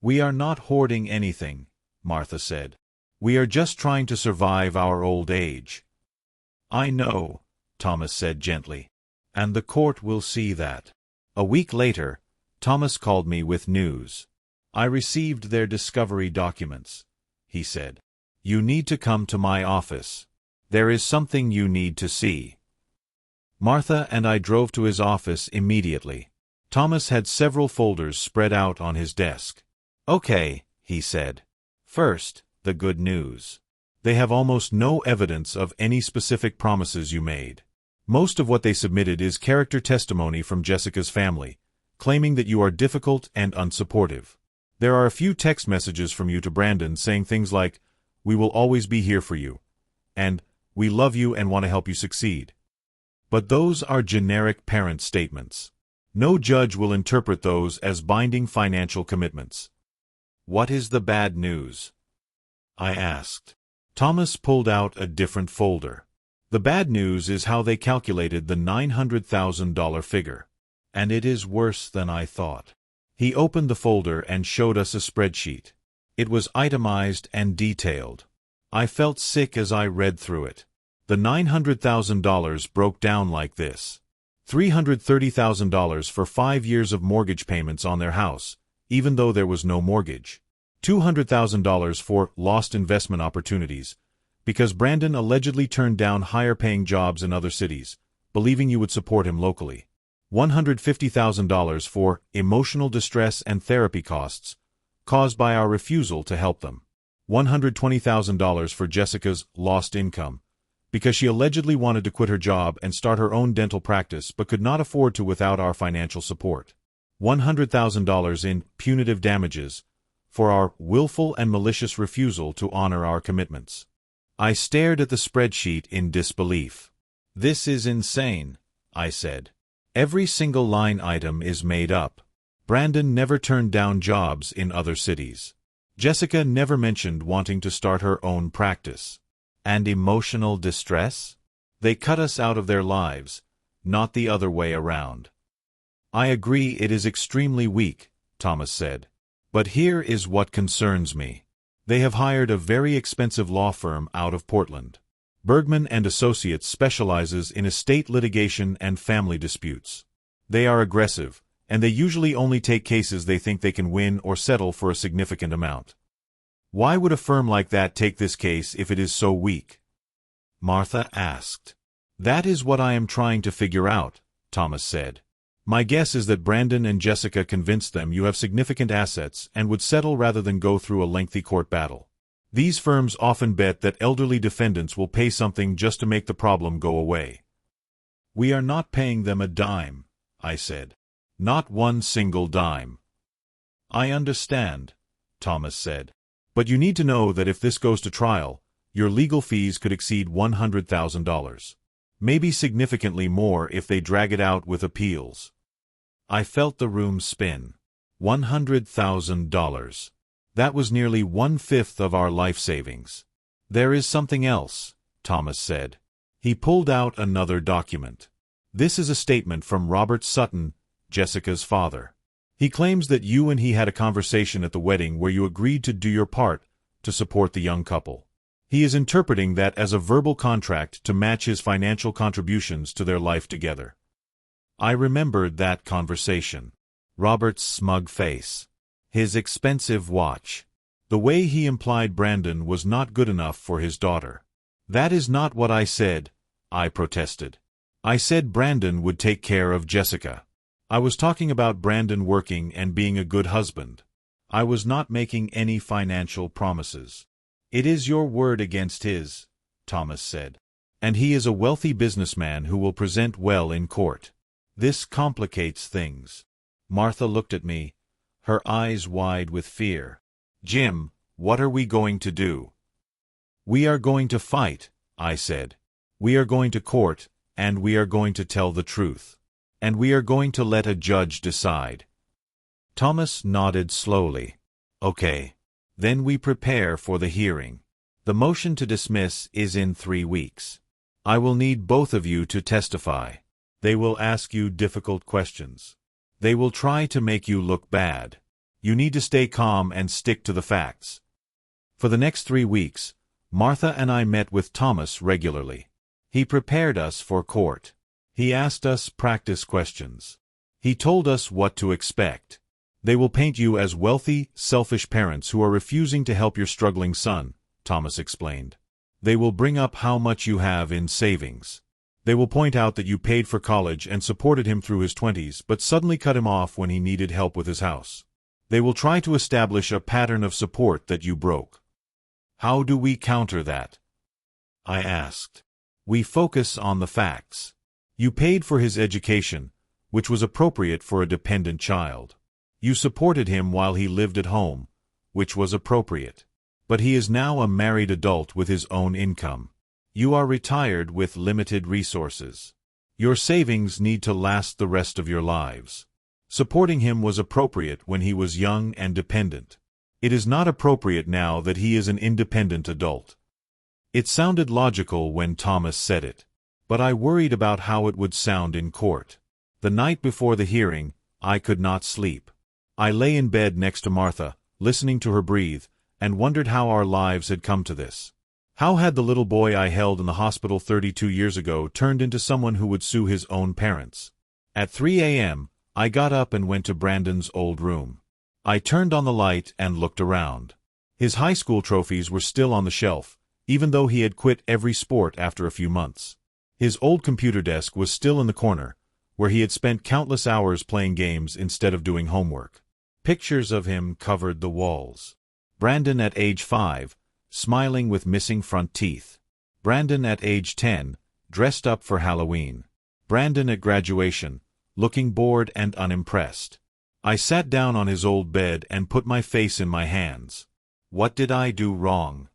"We are not hoarding anything," Martha said. "We are just trying to survive our old age." "I know," Thomas said gently. "And the court will see that." A week later, Thomas called me with news. "I received their discovery documents," he said. "You need to come to my office. There is something you need to see." Martha and I drove to his office immediately. Thomas had several folders spread out on his desk. "Okay," he said. "First, the good news. They have almost no evidence of any specific promises you made. Most of what they submitted is character testimony from Jessica's family, claiming that you are difficult and unsupportive. There are a few text messages from you to Brandon saying things like, 'We will always be here for you,' and 'We love you and want to help you succeed.' But those are generic parent statements. No judge will interpret those as binding financial commitments." "What is the bad news?" I asked. Thomas pulled out a different folder. "The bad news is how they calculated the $900,000 figure. And it is worse than I thought." He opened the folder and showed us a spreadsheet. It was itemized and detailed. I felt sick as I read through it. The $900,000 broke down like this: $330,000 for 5 years of mortgage payments on their house, even though there was no mortgage. $200,000 for lost investment opportunities, because Brandon allegedly turned down higher-paying jobs in other cities, believing you would support him locally. $150,000 for emotional distress and therapy costs, caused by our refusal to help them. $120,000 for Jessica's lost income, because she allegedly wanted to quit her job and start her own dental practice but could not afford to without our financial support. $100,000 in punitive damages, for our willful and malicious refusal to honor our commitments. I stared at the spreadsheet in disbelief. "This is insane," I said. "Every single line item is made up. Brandon never turned down jobs in other cities. Jessica never mentioned wanting to start her own practice. And emotional distress? They cut us out of their lives, not the other way around." "I agree it is extremely weak," Thomas said. "But here is what concerns me. They have hired a very expensive law firm out of Portland. Bergman and Associates specializes in estate litigation and family disputes. They are aggressive, and they usually only take cases they think they can win or settle for a significant amount. Why would a firm like that take this case if it is so weak?" Martha asked. "That is what I am trying to figure out," Thomas said. "My guess is that Brandon and Jessica convinced them you have significant assets and would settle rather than go through a lengthy court battle. These firms often bet that elderly defendants will pay something just to make the problem go away." "We are not paying them a dime," I said. "Not one single dime." "I understand," Thomas said. "But you need to know that if this goes to trial, your legal fees could exceed $100,000. Maybe significantly more if they drag it out with appeals." I felt the room spin. $100,000. That was nearly 1/5 of our life savings. There is something else, Thomas said. He pulled out another document. This is a statement from Robert Sutton, Jessica's father. He claims that you and he had a conversation at the wedding where you agreed to do your part to support the young couple. He is interpreting that as a verbal contract to match his financial contributions to their life together. I remembered that conversation. Robert's smug face. His expensive watch. The way he implied Brandon was not good enough for his daughter. That is not what I said, I protested. I said Brandon would take care of Jessica. I was talking about Brandon working and being a good husband. I was not making any financial promises. It is your word against his, Thomas said. And he is a wealthy businessman who will present well in court. This complicates things. Martha looked at me, her eyes wide with fear. Jim, what are we going to do? We are going to fight, I said. We are going to court, and we are going to tell the truth. And we are going to let a judge decide. Thomas nodded slowly. Okay. Then we prepare for the hearing. The motion to dismiss is in 3 weeks. I will need both of you to testify. They will ask you difficult questions. They will try to make you look bad. You need to stay calm and stick to the facts. For the next 3 weeks, Martha and I met with Thomas regularly. He prepared us for court. He asked us practice questions. He told us what to expect. They will paint you as wealthy, selfish parents who are refusing to help your struggling son, Thomas explained. They will bring up how much you have in savings. They will point out that you paid for college and supported him through his 20s, but suddenly cut him off when he needed help with his house. They will try to establish a pattern of support that you broke. How do we counter that? I asked. We focus on the facts. You paid for his education, which was appropriate for a dependent child. You supported him while he lived at home, which was appropriate. But he is now a married adult with his own income. You are retired with limited resources. Your savings need to last the rest of your lives. Supporting him was appropriate when he was young and dependent. It is not appropriate now that he is an independent adult. It sounded logical when Thomas said it, but I worried about how it would sound in court. The night before the hearing, I could not sleep. I lay in bed next to Martha, listening to her breathe, and wondered how our lives had come to this. How had the little boy I held in the hospital 32 years ago turned into someone who would sue his own parents? At 3 a.m., I got up and went to Brandon's old room. I turned on the light and looked around. His high school trophies were still on the shelf, even though he had quit every sport after a few months. His old computer desk was still in the corner, where he had spent countless hours playing games instead of doing homework. Pictures of him covered the walls. Brandon at age 5, smiling with missing front teeth. Brandon at age 10, dressed up for Halloween. Brandon at graduation, looking bored and unimpressed. I sat down on his old bed and put my face in my hands. What did I do wrong?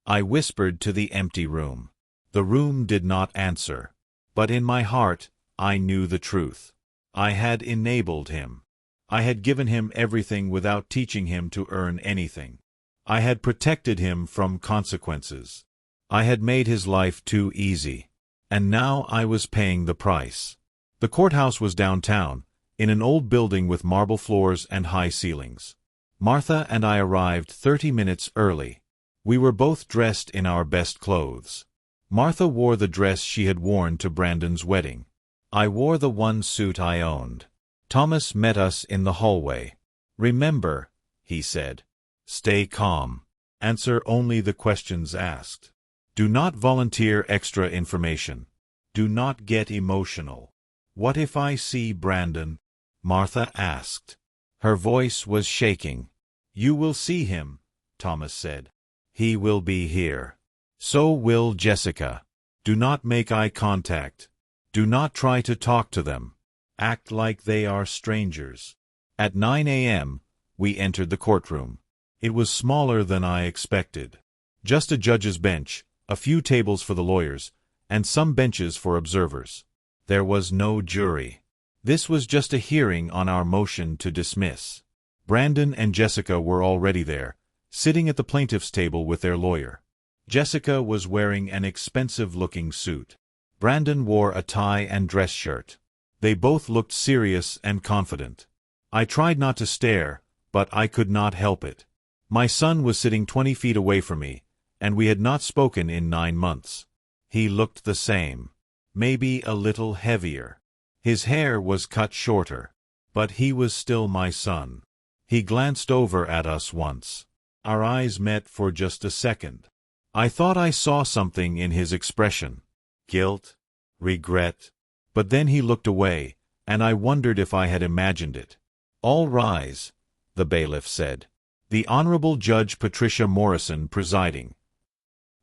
I whispered to the empty room. The room did not answer. But in my heart, I knew the truth. I had enabled him. I had given him everything without teaching him to earn anything. I had protected him from consequences. I had made his life too easy. And now I was paying the price. The courthouse was downtown, in an old building with marble floors and high ceilings. Martha and I arrived 30 minutes early. We were both dressed in our best clothes. Martha wore the dress she had worn to Brandon's wedding. I wore the one suit I owned. Thomas met us in the hallway. Remember, he said. Stay calm. Answer only the questions asked. Do not volunteer extra information. Do not get emotional. What if I see Brandon? Martha asked. Her voice was shaking. You will see him, Thomas said. He will be here. So will Jessica. Do not make eye contact. Do not try to talk to them. Act like they are strangers. At 9 a.m., we entered the courtroom. It was smaller than I expected. Just a judge's bench, a few tables for the lawyers, and some benches for observers. There was no jury. This was just a hearing on our motion to dismiss. Brandon and Jessica were already there, sitting at the plaintiff's table with their lawyer. Jessica was wearing an expensive-looking suit. Brandon wore a tie and dress shirt. They both looked serious and confident. I tried not to stare, but I could not help it. My son was sitting 20 feet away from me, and we had not spoken in 9 months. He looked the same, maybe a little heavier. His hair was cut shorter, but he was still my son. He glanced over at us once. Our eyes met for just a second. I thought I saw something in his expression. Guilt, regret. But then he looked away, and I wondered if I had imagined it. "All rise," the bailiff said. The Honorable Judge Patricia Morrison presiding.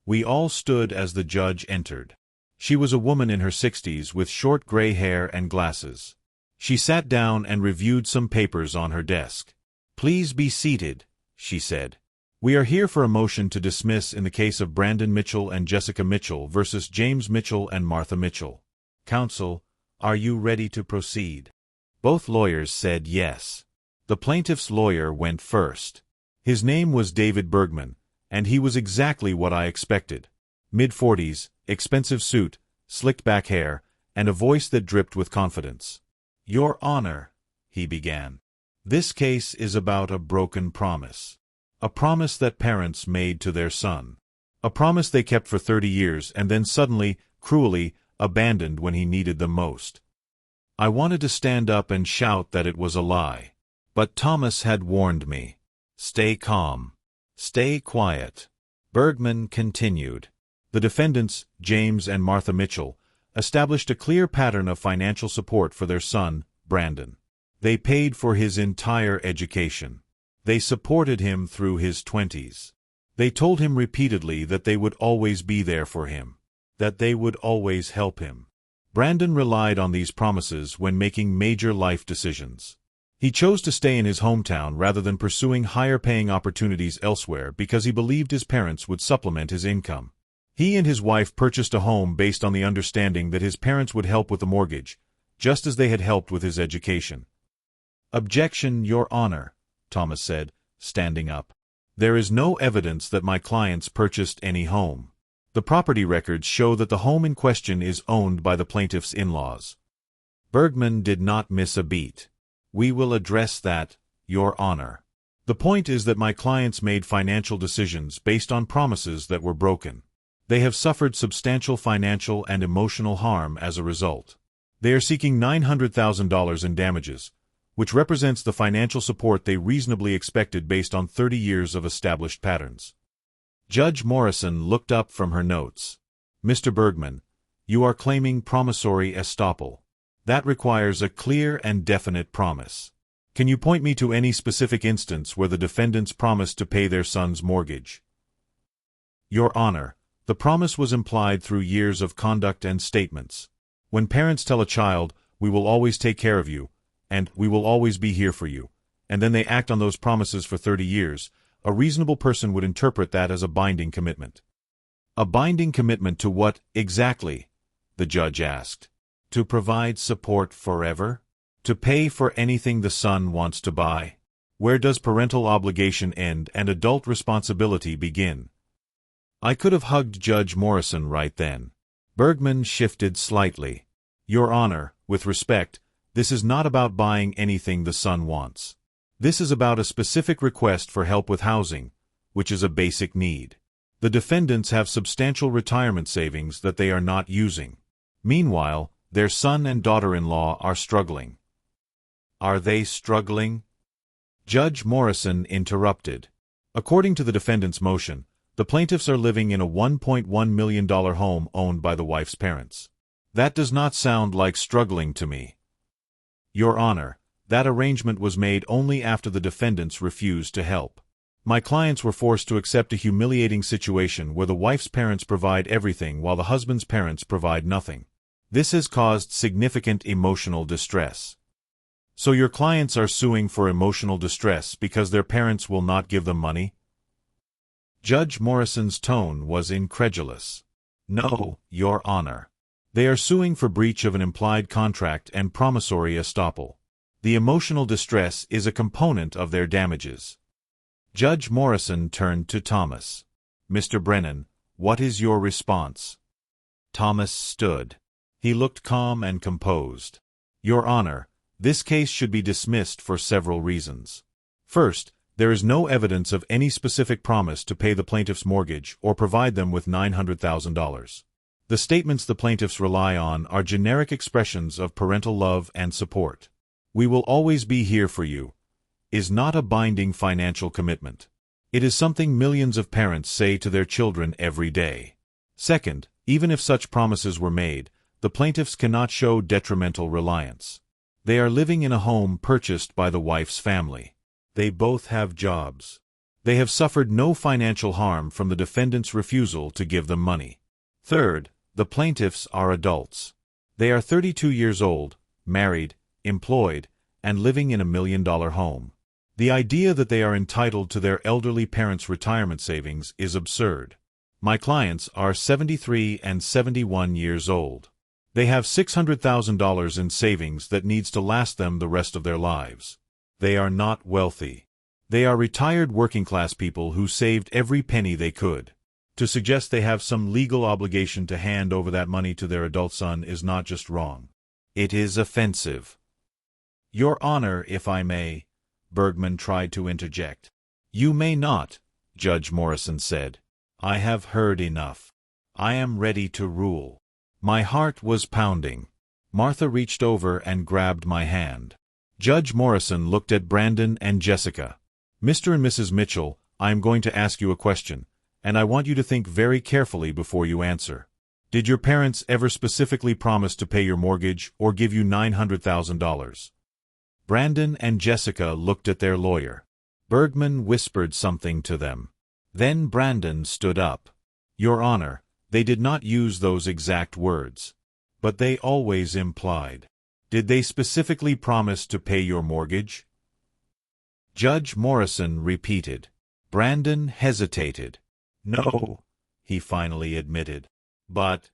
We all stood as the judge entered. She was a woman in her 60s with short gray hair and glasses. She sat down and reviewed some papers on her desk. "Please be seated," she said. "We are here for a motion to dismiss in the case of Brandon Mitchell and Jessica Mitchell versus James Mitchell and Martha Mitchell. Counsel, are you ready to proceed?" Both lawyers said yes. The plaintiff's lawyer went first. His name was David Bergman, and he was exactly what I expected. Mid-40s, expensive suit, slicked back hair, and a voice that dripped with confidence. "Your Honor," he began, "this case is about a broken promise. A promise that parents made to their son. A promise they kept for 30 years and then suddenly, cruelly, abandoned when he needed them most. I wanted to stand up and shout that it was a lie. But Thomas had warned me. Stay calm. Stay quiet." Bergman continued. The defendants, James and Martha Mitchell, established a clear pattern of financial support for their son, Brandon. They paid for his entire education. They supported him through his 20s. They told him repeatedly that they would always be there for him, that they would always help him. Brandon relied on these promises when making major life decisions. He chose to stay in his hometown rather than pursuing higher-paying opportunities elsewhere because he believed his parents would supplement his income. He and his wife purchased a home based on the understanding that his parents would help with the mortgage, just as they had helped with his education. "Objection, Your Honor," Thomas said, standing up. "There is no evidence that my clients purchased any home. The property records show that the home in question is owned by the plaintiff's in-laws." Bergman did not miss a beat. "We will address that, Your Honor. The point is that my clients made financial decisions based on promises that were broken. They have suffered substantial financial and emotional harm as a result. They are seeking $900,000 in damages, which represents the financial support they reasonably expected based on 30 years of established patterns." Judge Morrison looked up from her notes. "Mr. Bergman, you are claiming promissory estoppel. That requires a clear and definite promise. Can you point me to any specific instance where the defendants promised to pay their son's mortgage?" "Your Honor, the promise was implied through years of conduct and statements. When parents tell a child, 'We will always take care of you,' and 'we will always be here for you,' and then they act on those promises for 30 years, a reasonable person would interpret that as a binding commitment." "A binding commitment to what, exactly?" the judge asked. "To provide support forever? To pay for anything the son wants to buy? Where does parental obligation end and adult responsibility begin?" I could have hugged Judge Morrison right then. Bergman shifted slightly. "Your Honor, with respect, this is not about buying anything the son wants. This is about a specific request for help with housing, which is a basic need. The defendants have substantial retirement savings that they are not using. Meanwhile, their son and daughter-in-law are struggling." "Are they struggling?" Judge Morrison interrupted. "According to the defendant's motion, the plaintiffs are living in a $1.1 million home owned by the wife's parents. That does not sound like struggling to me." "Your Honor, that arrangement was made only after the defendants refused to help. My clients were forced to accept a humiliating situation where the wife's parents provide everything while the husband's parents provide nothing. This has caused significant emotional distress." "So your clients are suing for emotional distress because their parents will not give them money?" Judge Morrison's tone was incredulous. "No, Your Honor. They are suing for breach of an implied contract and promissory estoppel. The emotional distress is a component of their damages. Judge Morrison turned to Thomas. Mr. Brennan, what is your response? Thomas stood. He looked calm and composed. Your Honor, this case should be dismissed for several reasons. First, there is no evidence of any specific promise to pay the plaintiff's mortgage or provide them with $900,000. The statements the plaintiffs rely on are generic expressions of parental love and support. "We will always be here for you" is not a binding financial commitment. It is something millions of parents say to their children every day. Second, even if such promises were made, the plaintiffs cannot show detrimental reliance. They are living in a home purchased by the wife's family. They both have jobs. They have suffered no financial harm from the defendant's refusal to give them money. Third, the plaintiffs are adults. They are 32 years old, married, employed, and living in a $1 million home. The idea that they are entitled to their elderly parents' retirement savings is absurd. My clients are 73 and 71 years old. They have $600,000 in savings that needs to last them the rest of their lives. They are not wealthy. They are retired working-class people who saved every penny they could. To suggest they have some legal obligation to hand over that money to their adult son is not just wrong. It is offensive. Your Honor, if I may, Bergman tried to interject. You may not, Judge Morrison said. I have heard enough. I am ready to rule. My heart was pounding. Martha reached over and grabbed my hand. Judge Morrison looked at Brandon and Jessica. Mr. and Mrs. Mitchell, I am going to ask you a question, and I want you to think very carefully before you answer. Did your parents ever specifically promise to pay your mortgage or give you $900,000? Brandon and Jessica looked at their lawyer. Bergman whispered something to them. Then Brandon stood up. Your Honor, they did not use those exact words. But they always implied. Did they specifically promise to pay your mortgage? Judge Morrison repeated. Brandon hesitated. No, he finally admitted. But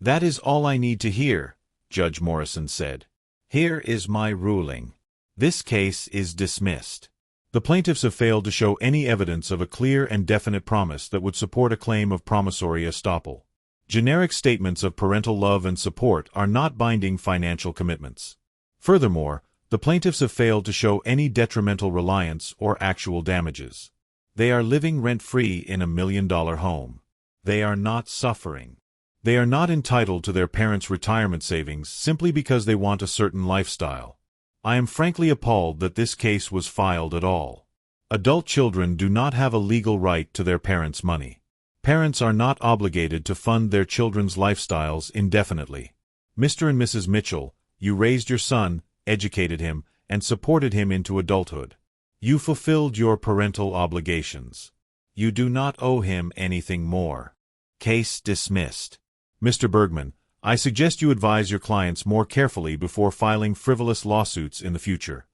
that is all I need to hear, Judge Morrison said. Here is my ruling. This case is dismissed. The plaintiffs have failed to show any evidence of a clear and definite promise that would support a claim of promissory estoppel. Generic statements of parental love and support are not binding financial commitments. Furthermore, the plaintiffs have failed to show any detrimental reliance or actual damages. They are living rent-free in a $1 million home. They are not suffering. They are not entitled to their parents' retirement savings simply because they want a certain lifestyle. I am frankly appalled that this case was filed at all. Adult children do not have a legal right to their parents' money. Parents are not obligated to fund their children's lifestyles indefinitely. Mr. and Mrs. Mitchell, you raised your son, educated him, and supported him into adulthood. You fulfilled your parental obligations. You do not owe him anything more. Case dismissed. Mr. Bergman, I suggest you advise your clients more carefully before filing frivolous lawsuits in the future.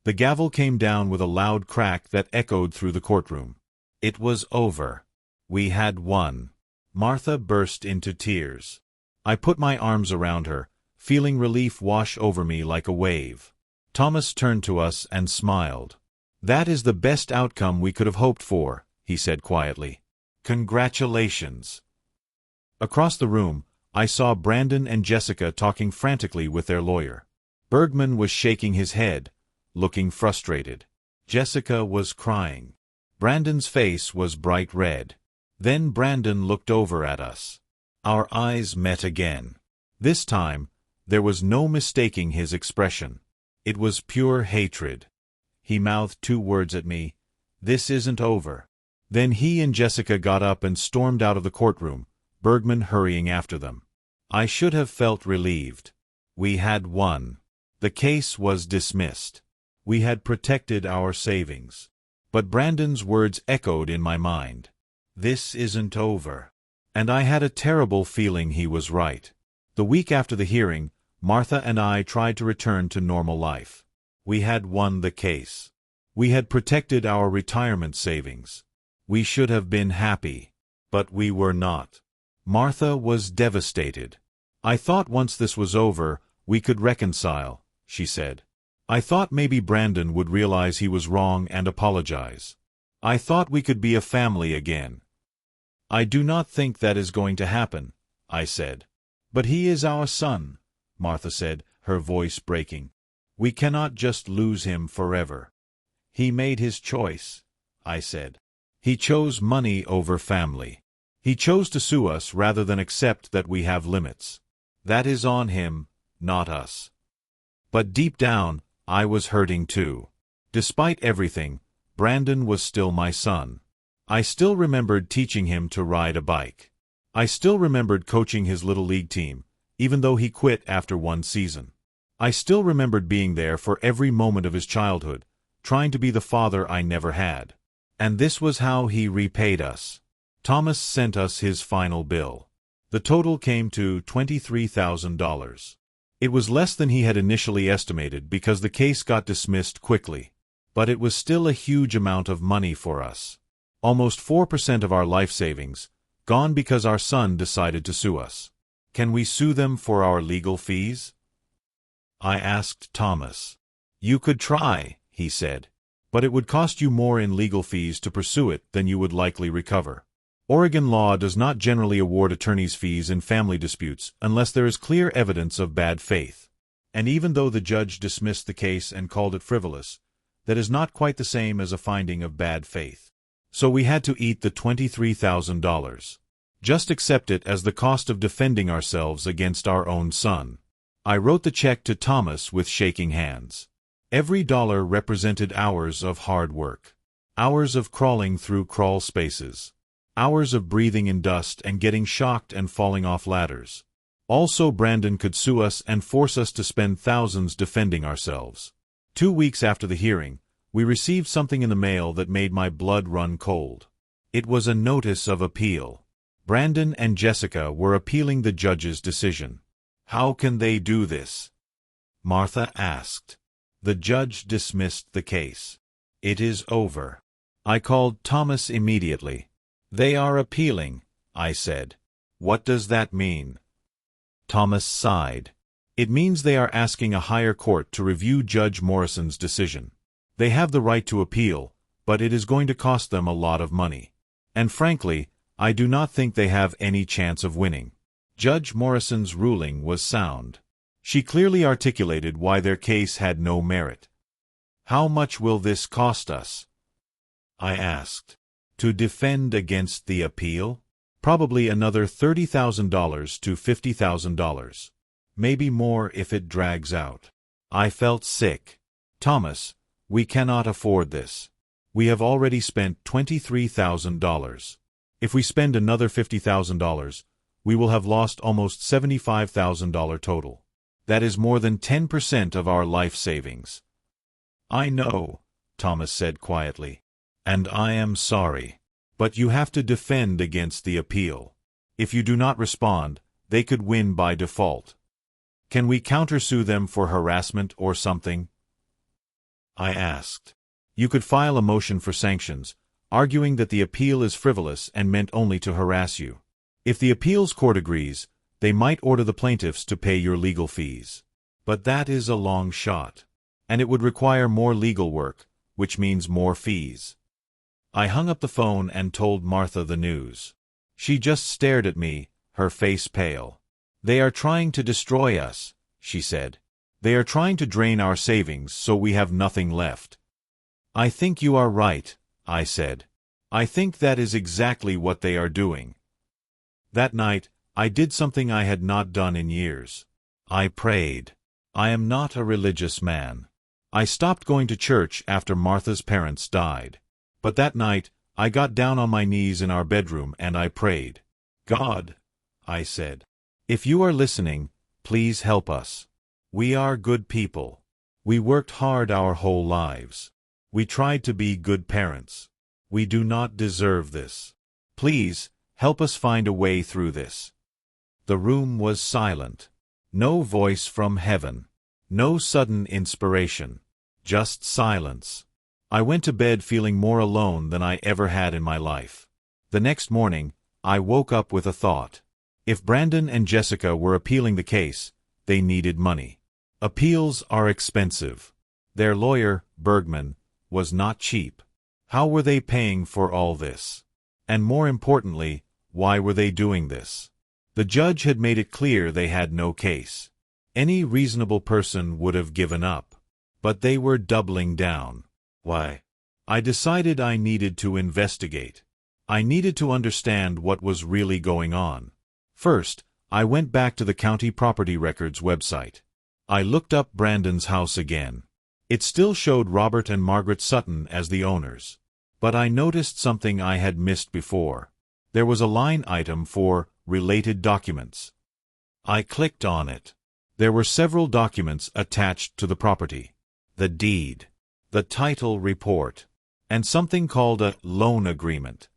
The gavel came down with a loud crack that echoed through the courtroom. It was over. We had won. Martha burst into tears. I put my arms around her, feeling relief wash over me like a wave. Thomas turned to us and smiled. That is the best outcome we could have hoped for, he said quietly. Congratulations. Across the room, I saw Brandon and Jessica talking frantically with their lawyer. Bergman was shaking his head, looking frustrated. Jessica was crying. Brandon's face was bright red. Then Brandon looked over at us. Our eyes met again. This time, there was no mistaking his expression. It was pure hatred. He mouthed two words at me, "This isn't over." Then he and Jessica got up and stormed out of the courtroom, Bergman hurrying after them. I should have felt relieved. We had won. The case was dismissed. We had protected our savings. But Brandon's words echoed in my mind. This isn't over. And I had a terrible feeling he was right. The week after the hearing, Martha and I tried to return to normal life. We had won the case. We had protected our retirement savings. We should have been happy. But we were not. Martha was devastated. I thought once this was over, we could reconcile, she said. I thought maybe Brandon would realize he was wrong and apologize. I thought we could be a family again. I do not think that is going to happen, I said. But he is our son, Martha said, her voice breaking. We cannot just lose him forever. He made his choice, I said. He chose money over family. He chose to sue us rather than accept that we have limits. That is on him, not us. But deep down, I was hurting too. Despite everything, Brandon was still my son. I still remembered teaching him to ride a bike. I still remembered coaching his little league team, even though he quit after one season. I still remembered being there for every moment of his childhood, trying to be the father I never had. And this was how he repaid us. Thomas sent us his final bill. The total came to $23,000. It was less than he had initially estimated because the case got dismissed quickly. But it was still a huge amount of money for us. Almost 4% of our life savings, gone because our son decided to sue us. Can we sue them for our legal fees? I asked Thomas. You could try, he said. But it would cost you more in legal fees to pursue it than you would likely recover. Oregon law does not generally award attorneys' fees in family disputes unless there is clear evidence of bad faith. And even though the judge dismissed the case and called it frivolous, that is not quite the same as a finding of bad faith. So we had to eat the $23,000. Just accept it as the cost of defending ourselves against our own son. I wrote the check to Thomas with shaking hands. Every dollar represented hours of hard work. Hours of crawling through crawl spaces. Hours of breathing in dust and getting shocked and falling off ladders. Also, Brandon could sue us and force us to spend thousands defending ourselves. 2 weeks after the hearing, we received something in the mail that made my blood run cold. It was a notice of appeal. Brandon and Jessica were appealing the judge's decision. How can they do this? Martha asked. The judge dismissed the case. It is over. I called Thomas immediately. They are appealing, I said. What does that mean? Thomas sighed. It means they are asking a higher court to review Judge Morrison's decision. They have the right to appeal, but it is going to cost them a lot of money. And frankly, I do not think they have any chance of winning. Judge Morrison's ruling was sound. She clearly articulated why their case had no merit. How much will this cost us? I asked. To defend against the appeal? Probably another $30,000 to $50,000. Maybe more if it drags out. I felt sick. Thomas, we cannot afford this. We have already spent $23,000. If we spend another $50,000, we will have lost almost $75,000 total. That is more than 10% of our life savings. I know, Thomas said quietly. And I am sorry. But you have to defend against the appeal. If you do not respond, they could win by default. Can we countersue them for harassment or something? I asked. You could file a motion for sanctions, arguing that the appeal is frivolous and meant only to harass you. If the appeals court agrees, they might order the plaintiffs to pay your legal fees. But that is a long shot. And it would require more legal work, which means more fees. I hung up the phone and told Martha the news. She just stared at me, her face pale. They are trying to destroy us, she said. They are trying to drain our savings so we have nothing left. I think you are right, I said. I think that is exactly what they are doing. That night, I did something I had not done in years. I prayed. I am not a religious man. I stopped going to church after Martha's parents died. But that night, I got down on my knees in our bedroom and I prayed. God, I said, if you are listening, please help us. We are good people. We worked hard our whole lives. We tried to be good parents. We do not deserve this. Please, help us find a way through this. The room was silent. No voice from heaven. No sudden inspiration. Just silence. I went to bed feeling more alone than I ever had in my life. The next morning, I woke up with a thought. If Brandon and Jessica were appealing the case, they needed money. Appeals are expensive. Their lawyer, Bergman, was not cheap. How were they paying for all this? And more importantly, why were they doing this? The judge had made it clear they had no case. Any reasonable person would have given up. But they were doubling down. Why? I decided I needed to investigate. I needed to understand what was really going on. First, I went back to the county property records website. I looked up Brandon's house again. It still showed Robert and Margaret Sutton as the owners. But I noticed something I had missed before. There was a line item for related documents. I clicked on it. There were several documents attached to the property. The deed, the title report, and something called a loan agreement.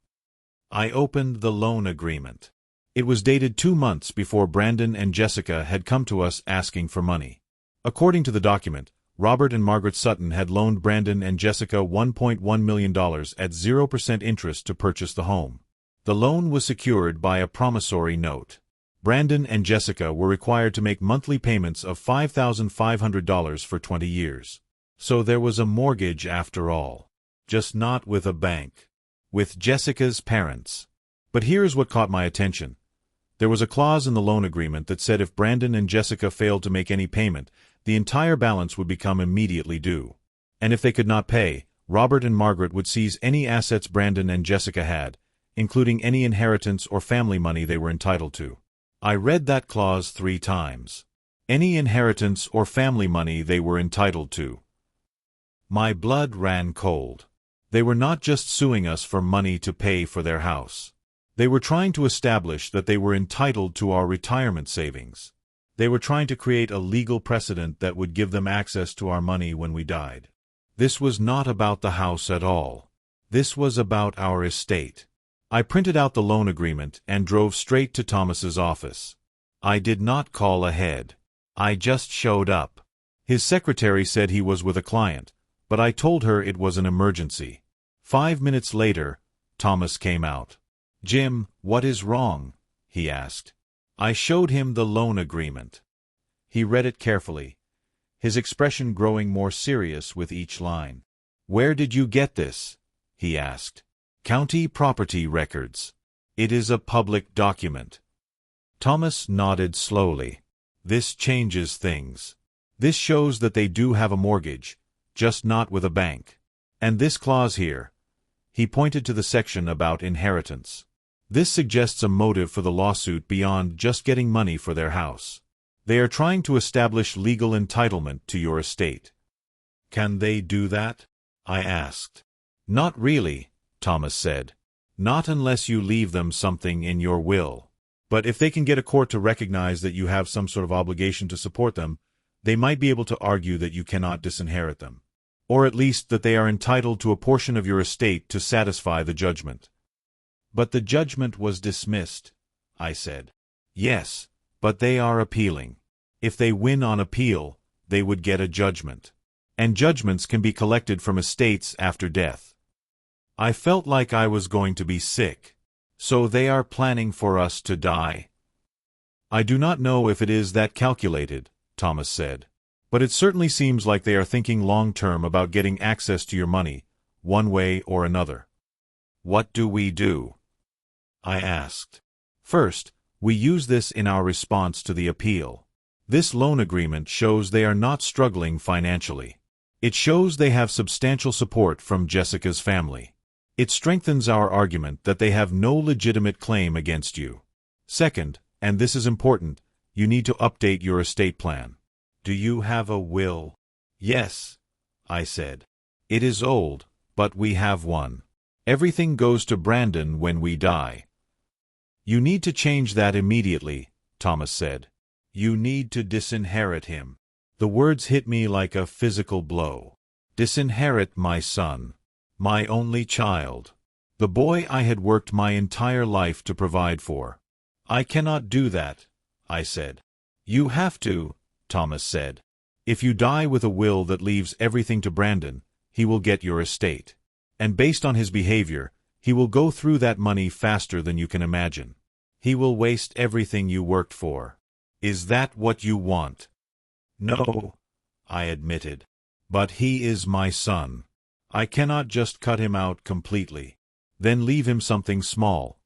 I opened the loan agreement. It was dated 2 months before Brandon and Jessica had come to us asking for money. According to the document, Robert and Margaret Sutton had loaned Brandon and Jessica $1.1 million at 0% interest to purchase the home. The loan was secured by a promissory note. Brandon and Jessica were required to make monthly payments of $5,500 for 20 years. So there was a mortgage after all. Just not with a bank. With Jessica's parents. But here's what caught my attention. There was a clause in the loan agreement that said if Brandon and Jessica failed to make any payment, the entire balance would become immediately due. And if they could not pay, Robert and Margaret would seize any assets Brandon and Jessica had, including any inheritance or family money they were entitled to. I read that clause 3 times. Any inheritance or family money they were entitled to. My blood ran cold. They were not just suing us for money to pay for their house. They were trying to establish that they were entitled to our retirement savings. They were trying to create a legal precedent that would give them access to our money when we died. This was not about the house at all. This was about our estate. I printed out the loan agreement and drove straight to Thomas's office. I did not call ahead. I just showed up. His secretary said he was with a client, but I told her it was an emergency. 5 minutes later, Thomas came out. "Jim, what is wrong?" he asked. I showed him the loan agreement. He read it carefully, his expression growing more serious with each line. "Where did you get this?" he asked. "County property records. It is a public document." Thomas nodded slowly. "This changes things. This shows that they do have a mortgage, just not with a bank. And this clause here," he pointed to the section about inheritance. "This suggests a motive for the lawsuit beyond just getting money for their house. They are trying to establish legal entitlement to your estate." "Can they do that?" I asked. "Not really," Thomas said. "Not unless you leave them something in your will. But if they can get a court to recognize that you have some sort of obligation to support them, they might be able to argue that you cannot disinherit them. Or at least that they are entitled to a portion of your estate to satisfy the judgment." "But the judgment was dismissed," I said. "Yes, but they are appealing. If they win on appeal, they would get a judgment. And judgments can be collected from estates after death." I felt like I was going to be sick. "So they are planning for us to die?" "I do not know if it is that calculated," Thomas said. "But it certainly seems like they are thinking long-term about getting access to your money, one way or another." "What do we do?" I asked. "First, we use this in our response to the appeal. This loan agreement shows they are not struggling financially. It shows they have substantial support from Jessica's family. It strengthens our argument that they have no legitimate claim against you. Second, and this is important, you need to update your estate plan. Do you have a will?" "Yes," I said. "It is old, but we have one. Everything goes to Brandon when we die." "You need to change that immediately," Thomas said. "You need to disinherit him." The words hit me like a physical blow. Disinherit my son. My only child. The boy I had worked my entire life to provide for. "I cannot do that," I said. "You have to," Thomas said. "If you die with a will that leaves everything to Brandon, he will get your estate. And based on his behavior, he will go through that money faster than you can imagine. He will waste everything you worked for. Is that what you want?" "No," I admitted. But he is my son. I cannot just cut him out completely. Then leave him something small.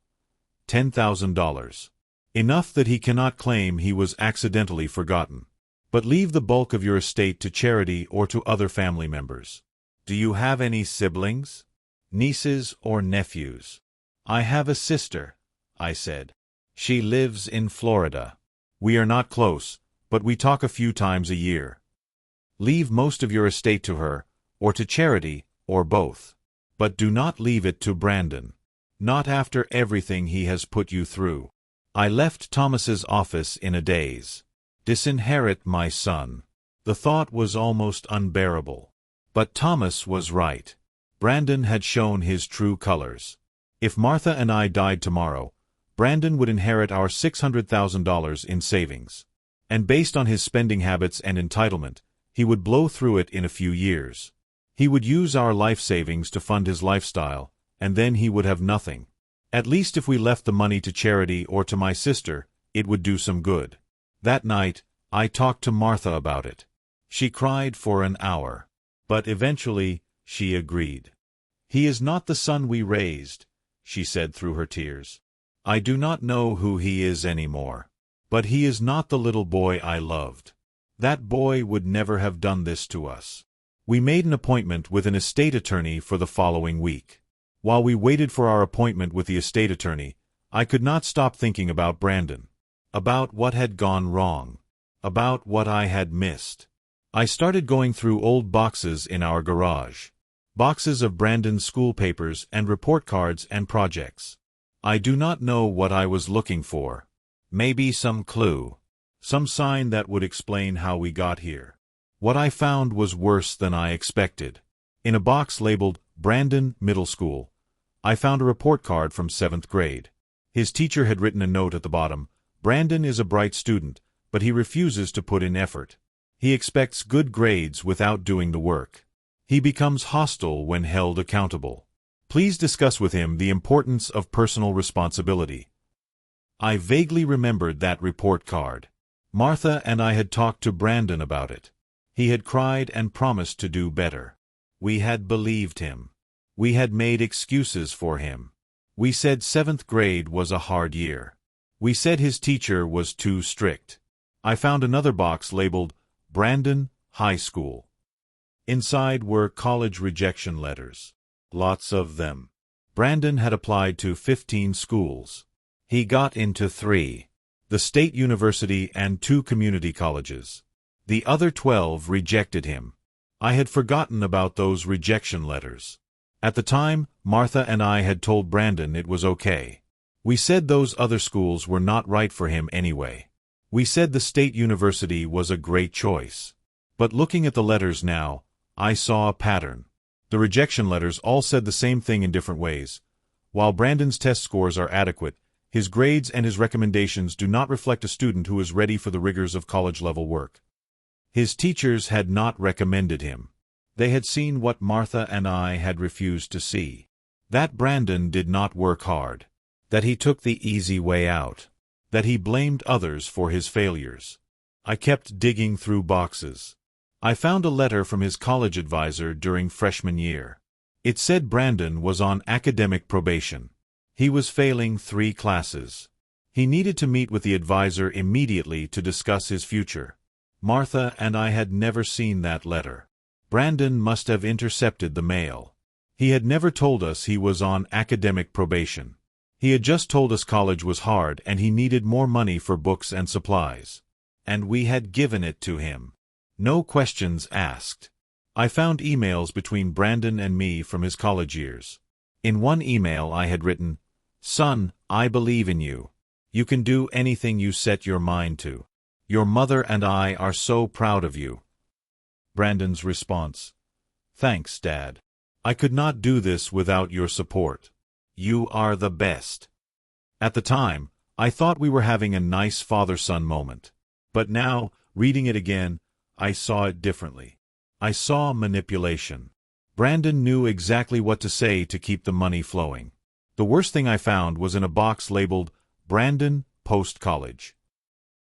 $10,000. Enough that he cannot claim he was accidentally forgotten. But leave the bulk of your estate to charity or to other family members. Do you have any siblings? Nieces or nephews? I have a sister, I said. She lives in Florida. We are not close, but we talk a few times a year. Leave most of your estate to her, or to charity, or both. But do not leave it to Brandon. Not after everything he has put you through. I left Thomas's office in a daze. Disinherit my son. The thought was almost unbearable. But Thomas was right. Brandon had shown his true colors. If Martha and I died tomorrow, Brandon would inherit our $600,000 in savings. And based on his spending habits and entitlement, he would blow through it in a few years. He would use our life savings to fund his lifestyle, and then he would have nothing. At least if we left the money to charity or to my sister, it would do some good. That night, I talked to Martha about it. She cried for an hour. But eventually, she agreed. He is not the son we raised, she said through her tears. I do not know who he is anymore. But he is not the little boy I loved. That boy would never have done this to us. We made an appointment with an estate attorney for the following week. While we waited for our appointment with the estate attorney, I could not stop thinking about Brandon. About what had gone wrong. About what I had missed. I started going through old boxes in our garage. Boxes of Brandon's school papers and report cards and projects. I do not know what I was looking for. Maybe some clue. Some sign that would explain how we got here. What I found was worse than I expected. In a box labeled Brandon Middle School, I found a report card from 7th grade. His teacher had written a note at the bottom. Brandon is a bright student, but he refuses to put in effort. He expects good grades without doing the work. He becomes hostile when held accountable. Please discuss with him the importance of personal responsibility. I vaguely remembered that report card. Martha and I had talked to Brandon about it. He had cried and promised to do better. We had believed him. We had made excuses for him. We said 7th grade was a hard year. We said his teacher was too strict. I found another box labeled Brandon High School. Inside were college rejection letters. Lots of them. Brandon had applied to 15 schools. He got into 3. The State University and 2 community colleges. The other 12 rejected him. I had forgotten about those rejection letters. At the time, Martha and I had told Brandon it was okay. We said those other schools were not right for him anyway. We said the State University was a great choice. But looking at the letters now, I saw a pattern. The rejection letters all said the same thing in different ways. While Brandon's test scores are adequate, his grades and his recommendations do not reflect a student who is ready for the rigors of college-level work. His teachers had not recommended him. They had seen what Martha and I had refused to see. That Brandon did not work hard. That he took the easy way out. That he blamed others for his failures. I kept digging through boxes. I found a letter from his college advisor during freshman year. It said Brandon was on academic probation. He was failing 3 classes. He needed to meet with the advisor immediately to discuss his future. Martha and I had never seen that letter. Brandon must have intercepted the mail. He had never told us he was on academic probation. He had just told us college was hard and he needed more money for books and supplies. And we had given it to him. No questions asked. I found emails between Brandon and me from his college years. In one email I had written, "Son, I believe in you. You can do anything you set your mind to. Your mother and I are so proud of you." Brandon's response, "Thanks, Dad. I could not do this without your support. You are the best." At the time, I thought we were having a nice father-son moment. But now, reading it again, I saw it differently. I saw manipulation. Brandon knew exactly what to say to keep the money flowing. The worst thing I found was in a box labeled Brandon Post-College.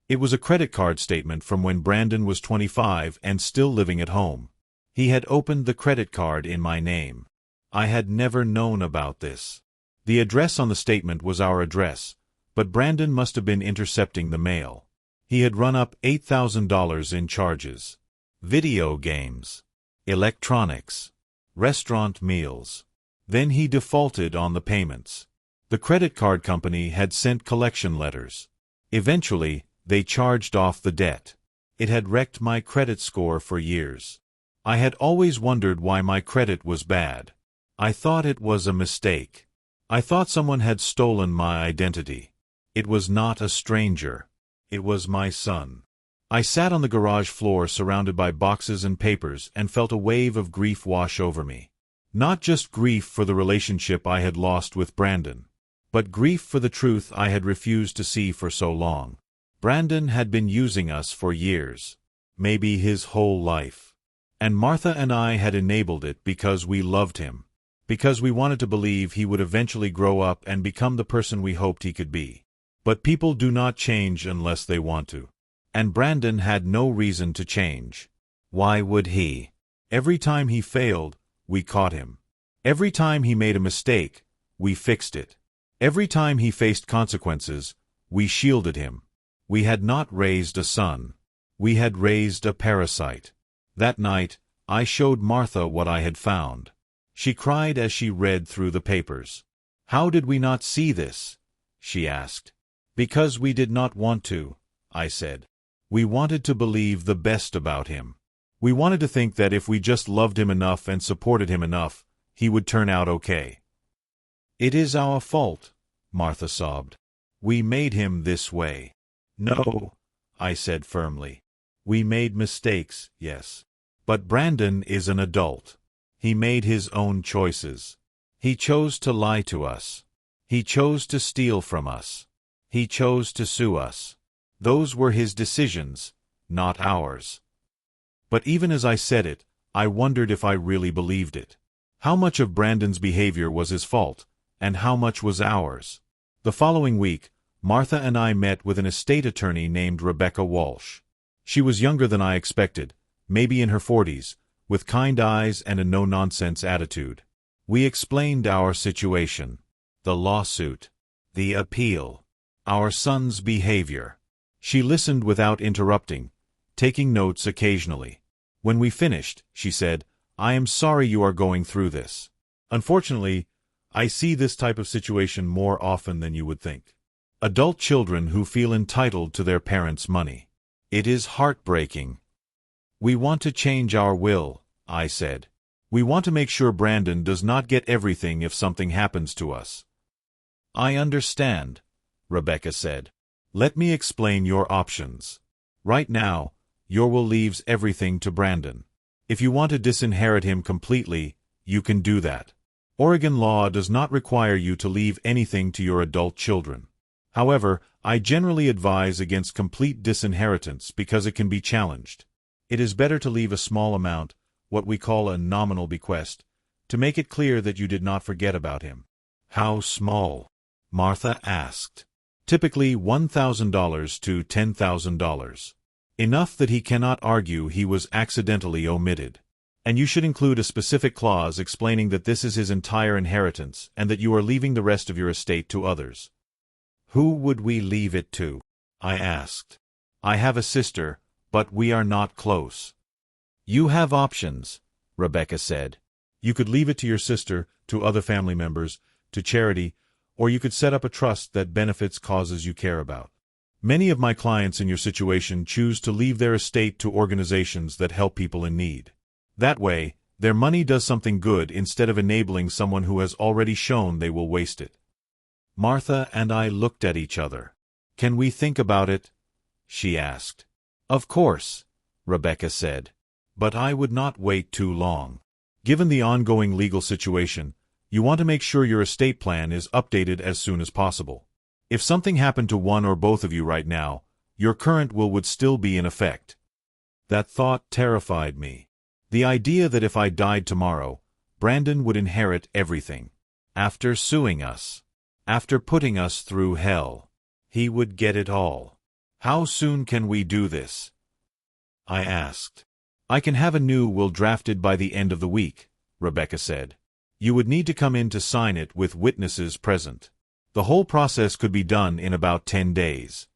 It was a credit card statement from when Brandon was 25 and still living at home. He had opened the credit card in my name. I had never known about this. The address on the statement was our address, but Brandon must have been intercepting the mail. He had run up $8,000 in charges. Video games, electronics, restaurant meals. Then he defaulted on the payments. The credit card company had sent collection letters. Eventually, they charged off the debt. It had wrecked my credit score for years. I had always wondered why my credit was bad. I thought it was a mistake. I thought someone had stolen my identity. It was not a stranger. It was my son. I sat on the garage floor surrounded by boxes and papers and felt a wave of grief wash over me. Not just grief for the relationship I had lost with Brandon, but grief for the truth I had refused to see for so long. Brandon had been using us for years, maybe his whole life. And Martha and I had enabled it because we loved him, because we wanted to believe he would eventually grow up and become the person we hoped he could be. But people do not change unless they want to. And Brandon had no reason to change. Why would he? Every time he failed, we caught him. Every time he made a mistake, we fixed it. Every time he faced consequences, we shielded him. We had not raised a son. We had raised a parasite. That night, I showed Martha what I had found. She cried as she read through the papers. "How did we not see this?" she asked. "Because we did not want to," I said. "We wanted to believe the best about him. We wanted to think that if we just loved him enough and supported him enough, he would turn out okay." "It is our fault," Martha sobbed. "We made him this way." "No," I said firmly. "We made mistakes, yes. But Brandon is an adult. He made his own choices. He chose to lie to us. He chose to steal from us. He chose to sue us. Those were his decisions, not ours." But even as I said it, I wondered if I really believed it. How much of Brandon's behavior was his fault, and how much was ours? The following week, Martha and I met with an estate attorney named Rebecca Walsh. She was younger than I expected, maybe in her 40s, with kind eyes and a no-nonsense attitude. We explained our situation, the lawsuit, the appeal, our son's behavior. She listened without interrupting, taking notes occasionally. When we finished, she said, "I am sorry you are going through this. Unfortunately, I see this type of situation more often than you would think. Adult children who feel entitled to their parents' money. It is heartbreaking." "We want to change our will," I said. "We want to make sure Brandon does not get everything if something happens to us." "I understand," Rebecca said. "Let me explain your options. Right now, your will leaves everything to Brandon. If you want to disinherit him completely, you can do that. Oregon law does not require you to leave anything to your adult children. However, I generally advise against complete disinheritance because it can be challenged. It is better to leave a small amount, what we call a nominal bequest, to make it clear that you did not forget about him." "How small?" Martha asked. "Typically $1,000 to $10,000. Enough that he cannot argue he was accidentally omitted. And you should include a specific clause explaining that this is his entire inheritance and that you are leaving the rest of your estate to others." "Who would we leave it to?" I asked. "I have a sister, but we are not close." "You have options," Rebecca said. "You could leave it to your sister, to other family members, to charity, or you could set up a trust that benefits causes you care about. Many of my clients in your situation choose to leave their estate to organizations that help people in need. That way, their money does something good instead of enabling someone who has already shown they will waste it." Martha and I looked at each other. "Can we think about it?" she asked. "Of course," Rebecca said. "But I would not wait too long. Given the ongoing legal situation, you want to make sure your estate plan is updated as soon as possible. If something happened to one or both of you right now, your current will would still be in effect." That thought terrified me. The idea that if I died tomorrow, Brandon would inherit everything. After suing us. After putting us through hell. He would get it all. "How soon can we do this?" I asked. I can have a new will drafted by the end of the week, Rebecca said. You would need to come in to sign it with witnesses present. The whole process could be done in about 10 days.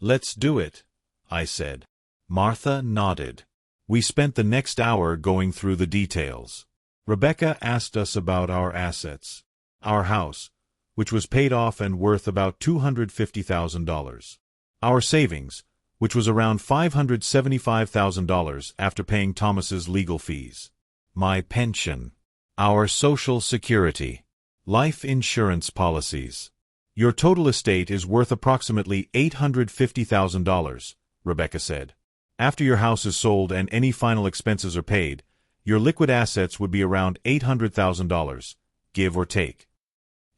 Let's do it, I said. Martha nodded. We spent the next hour going through the details. Rebecca asked us about our assets. Our house, which was paid off and worth about $250,000. Our savings, which was around $575,000 after paying Thomas's legal fees. My pension. Our Social Security. Life insurance policies. Your total estate is worth approximately $850,000, Rebecca said. After your house is sold and any final expenses are paid, your liquid assets would be around $800,000, give or take.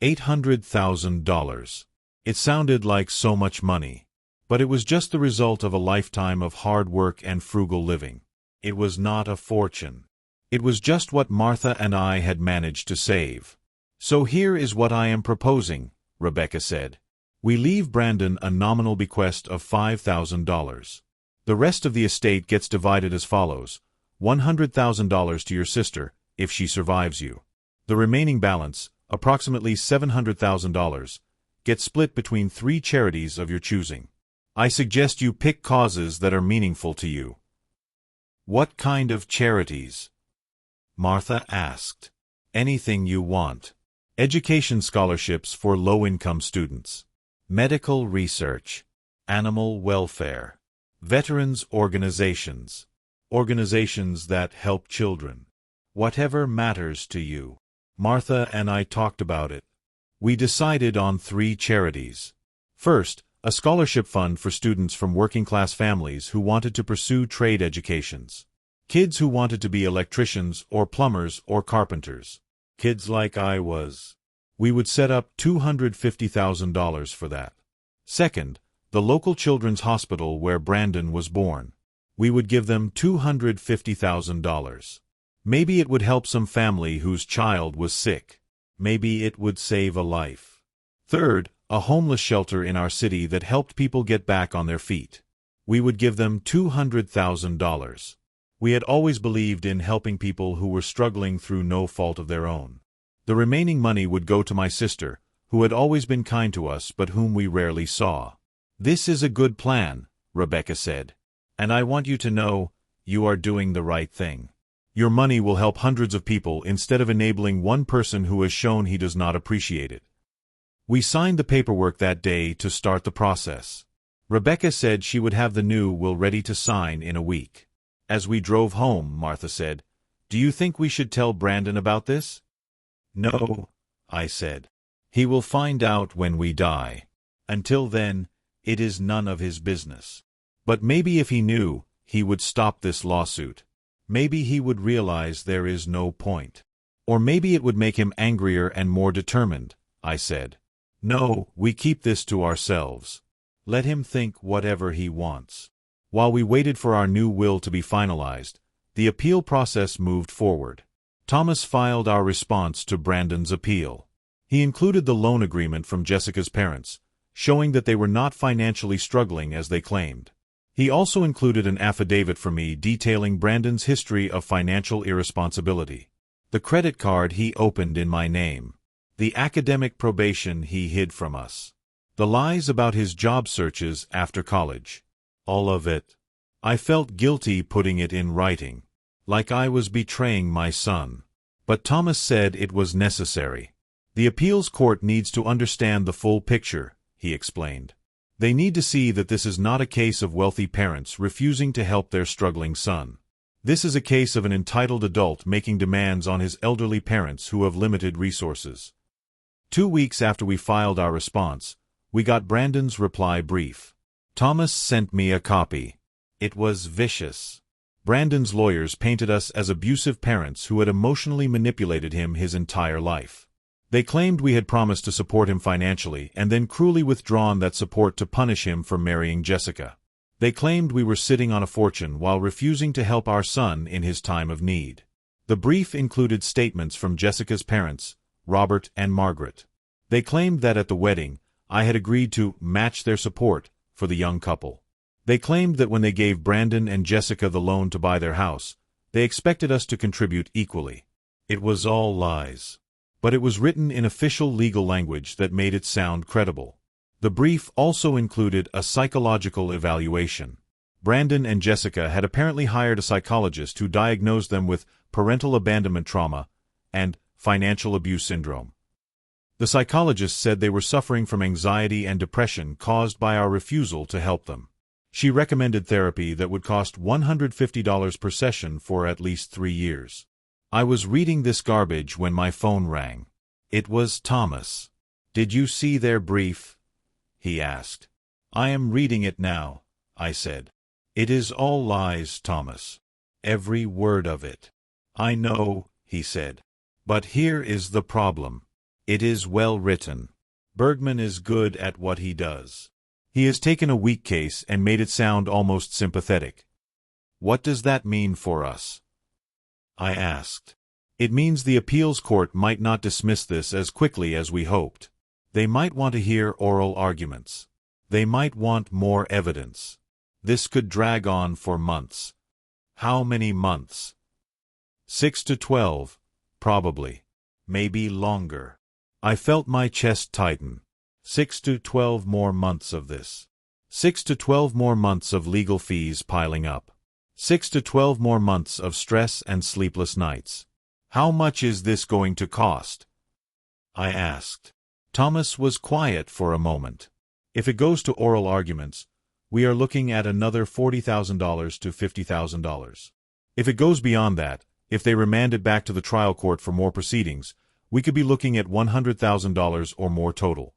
$800,000. It sounded like so much money. But it was just the result of a lifetime of hard work and frugal living. It was not a fortune. It was just what Martha and I had managed to save. So here is what I am proposing, Rebecca said. We leave Brandon a nominal bequest of $5,000. The rest of the estate gets divided as follows: $100,000 to your sister, if she survives you. The remaining balance, approximately $700,000, gets split between 3 charities of your choosing. I suggest you pick causes that are meaningful to you. What kind of charities? Martha asked. Anything you want. Education scholarships for low-income students. Medical research. Animal welfare. Veterans organizations. Organizations that help children. Whatever matters to you. Martha and I talked about it. We decided on 3 charities. First, a scholarship fund for students from working-class families who wanted to pursue trade educations. Kids who wanted to be electricians or plumbers or carpenters. Kids like I was. We would set up $250,000 for that. Second, the local children's hospital where Brandon was born. We would give them $250,000. Maybe it would help some family whose child was sick. Maybe it would save a life. Third, a homeless shelter in our city that helped people get back on their feet. We would give them $200,000. We had always believed in helping people who were struggling through no fault of their own. The remaining money would go to my sister, who had always been kind to us but whom we rarely saw. This is a good plan, Rebecca said. And I want you to know, you are doing the right thing. Your money will help hundreds of people instead of enabling one person who has shown he does not appreciate it. We signed the paperwork that day to start the process. Rebecca said she would have the new will ready to sign in a week. As we drove home, Martha said, "Do you think we should tell Brandon about this?" "No," I said. "He will find out when we die. Until then, it is none of his business. But maybe if he knew, he would stop this lawsuit. Maybe he would realize there is no point. Or maybe it would make him angrier and more determined," I said. "No, we keep this to ourselves. Let him think whatever he wants." While we waited for our new will to be finalized, the appeal process moved forward. Thomas filed our response to Brandon's appeal. He included the loan agreement from Jessica's parents, showing that they were not financially struggling as they claimed. He also included an affidavit from me detailing Brandon's history of financial irresponsibility. The credit card he opened in my name. The academic probation he hid from us. The lies about his job searches after college. All of it. I felt guilty putting it in writing. Like I was betraying my son. But Thomas said it was necessary. The appeals court needs to understand the full picture, he explained. They need to see that this is not a case of wealthy parents refusing to help their struggling son. This is a case of an entitled adult making demands on his elderly parents who have limited resources. 2 weeks after we filed our response, we got Brandon's reply brief. Thomas sent me a copy. It was vicious. Brandon's lawyers painted us as abusive parents who had emotionally manipulated him his entire life. They claimed we had promised to support him financially and then cruelly withdrawn that support to punish him for marrying Jessica. They claimed we were sitting on a fortune while refusing to help our son in his time of need. The brief included statements from Jessica's parents, Robert and Margaret. They claimed that at the wedding, I had agreed to match their support for the young couple. They claimed that when they gave Brandon and Jessica the loan to buy their house, they expected us to contribute equally. It was all lies. But it was written in official legal language that made it sound credible. The brief also included a psychological evaluation. Brandon and Jessica had apparently hired a psychologist who diagnosed them with parental abandonment trauma and financial abuse syndrome. The psychologist said they were suffering from anxiety and depression caused by our refusal to help them. She recommended therapy that would cost $150 per session for at least 3 years. I was reading this garbage when my phone rang. It was Thomas. "Did you see their brief?" he asked. "I am reading it now," I said. "It is all lies, Thomas. Every word of it." "I know," he said. "But here is the problem. It is well written. Bergman is good at what he does. He has taken a weak case and made it sound almost sympathetic." "What does that mean for us?" I asked. "It means the appeals court might not dismiss this as quickly as we hoped. They might want to hear oral arguments. They might want more evidence. This could drag on for months." "How many months?" 6 to 12, probably. Maybe longer. I felt my chest tighten. 6 to 12 more months of this. 6 to 12 more months of legal fees piling up. 6 to 12 more months of stress and sleepless nights. "How much is this going to cost?" I asked. Thomas was quiet for a moment. "If it goes to oral arguments, we are looking at another $40,000 to $50,000. If it goes beyond that, if they remand it back to the trial court for more proceedings, we could be looking at $100,000 or more total."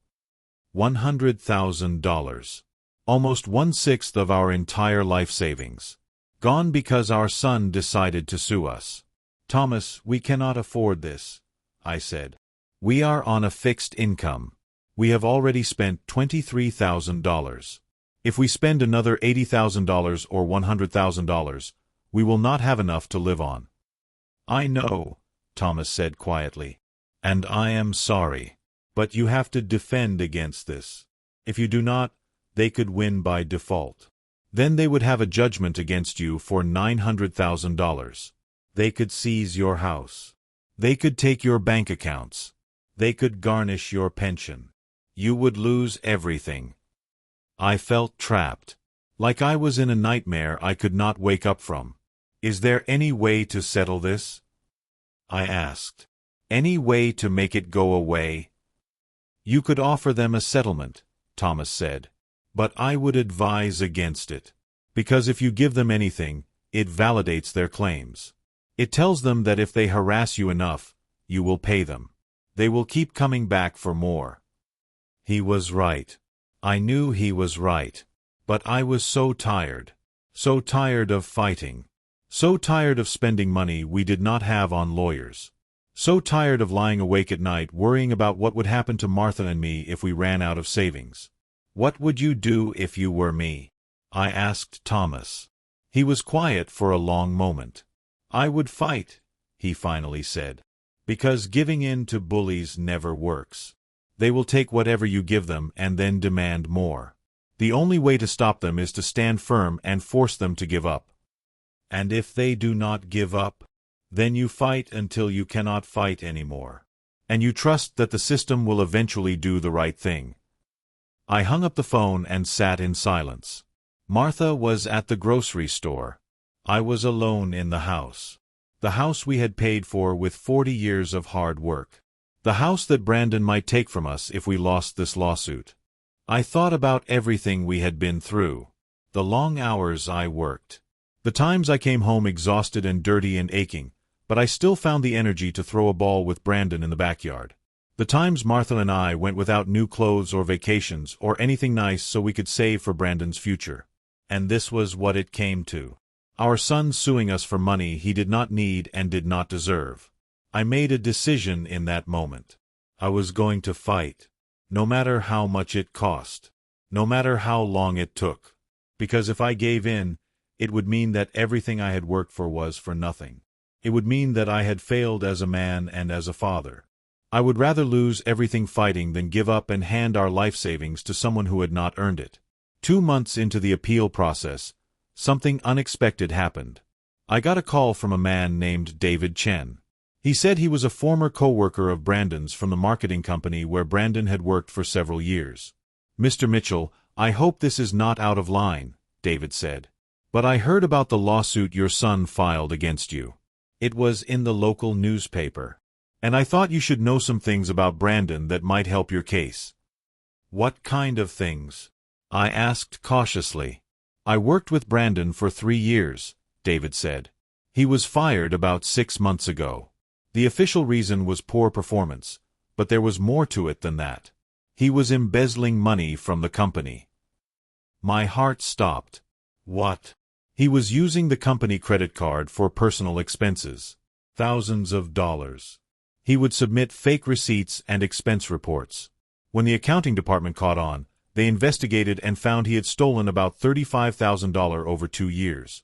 $100,000. Almost 1/6 of our entire life savings. Gone because our son decided to sue us. "Thomas, we cannot afford this," I said. "We are on a fixed income. We have already spent $23,000. If we spend another $80,000 or $100,000, we will not have enough to live on." "I know," Thomas said quietly. "And I am sorry. But you have to defend against this. If you do not, they could win by default. Then they would have a judgment against you for $900,000. They could seize your house. They could take your bank accounts. They could garnish your pension. You would lose everything." I felt trapped. Like I was in a nightmare I could not wake up from. "Is there any way to settle this?" I asked. "Any way to make it go away?" "You could offer them a settlement," Thomas said. "But I would advise against it. Because if you give them anything, it validates their claims. It tells them that if they harass you enough, you will pay them. They will keep coming back for more." He was right. I knew he was right. But I was so tired. So tired of fighting. So tired of spending money we did not have on lawyers. So tired of lying awake at night worrying about what would happen to Martha and me if we ran out of savings. "What would you do if you were me?" I asked Thomas. He was quiet for a long moment. "I would fight," he finally said. "Because giving in to bullies never works. They will take whatever you give them and then demand more. The only way to stop them is to stand firm and force them to give up. And if they do not give up, then you fight until you cannot fight anymore. And you trust that the system will eventually do the right thing." I hung up the phone and sat in silence. Martha was at the grocery store. I was alone in the house. The house we had paid for with 40 years of hard work. The house that Brandon might take from us if we lost this lawsuit. I thought about everything we had been through. The long hours I worked. The times I came home exhausted and dirty and aching, but I still found the energy to throw a ball with Brandon in the backyard. The times Martha and I went without new clothes or vacations or anything nice so we could save for Brandon's future. And this was what it came to. Our son suing us for money he did not need and did not deserve. I made a decision in that moment. I was going to fight, no matter how much it cost, no matter how long it took. Because if I gave in, it would mean that everything I had worked for was for nothing. It would mean that I had failed as a man and as a father. I would rather lose everything fighting than give up and hand our life savings to someone who had not earned it. 2 months into the appeal process, something unexpected happened. I got a call from a man named David Chen. He said he was a former co-worker of Brandon's from the marketing company where Brandon had worked for several years. "Mr. Mitchell, I hope this is not out of line," David said. "But I heard about the lawsuit your son filed against you. It was in the local newspaper. And I thought you should know some things about Brandon that might help your case." "What kind of things?" I asked cautiously. "I worked with Brandon for 3 years," David said. "He was fired about 6 months ago. The official reason was poor performance, but there was more to it than that. He was embezzling money from the company." My heart stopped. "What?" "He was using the company credit card for personal expenses. Thousands of dollars. He would submit fake receipts and expense reports. When the accounting department caught on, they investigated and found he had stolen about $35,000 over 2 years.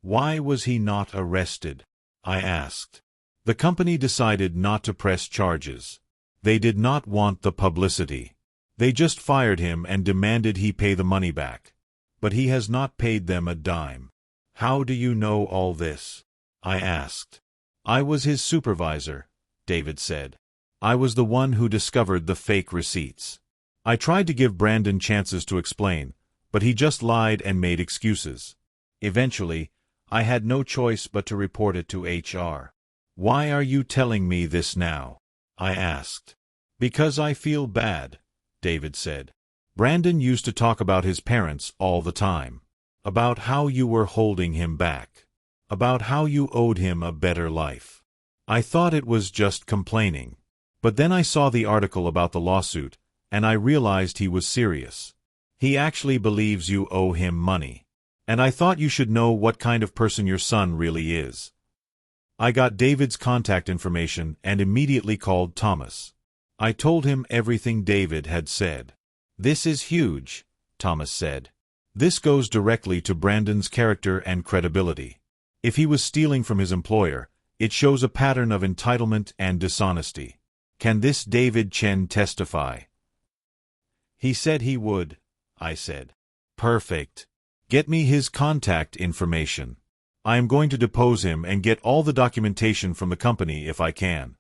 "Why was he not arrested?" I asked. "The company decided not to press charges. They did not want the publicity. They just fired him and demanded he pay the money back. But he has not paid them a dime." "How do you know all this?" I asked. "I was his supervisor," David said. "I was the one who discovered the fake receipts. I tried to give Brandon chances to explain, but he just lied and made excuses. Eventually, I had no choice but to report it to HR. "Why are you telling me this now?" I asked. "Because I feel bad," David said. "Brandon used to talk about his parents all the time. About how you were holding him back. About how you owed him a better life. I thought it was just complaining. But then I saw the article about the lawsuit, and I realized he was serious. He actually believes you owe him money. And I thought you should know what kind of person your son really is." I got David's contact information and immediately called Thomas. I told him everything David had said. "This is huge," Thomas said. "This goes directly to Brandon's character and credibility. If he was stealing from his employer, it shows a pattern of entitlement and dishonesty. Can this David Chen testify?" "He said he would," I said. "Perfect. Get me his contact information. I am going to depose him and get all the documentation from the company if I can."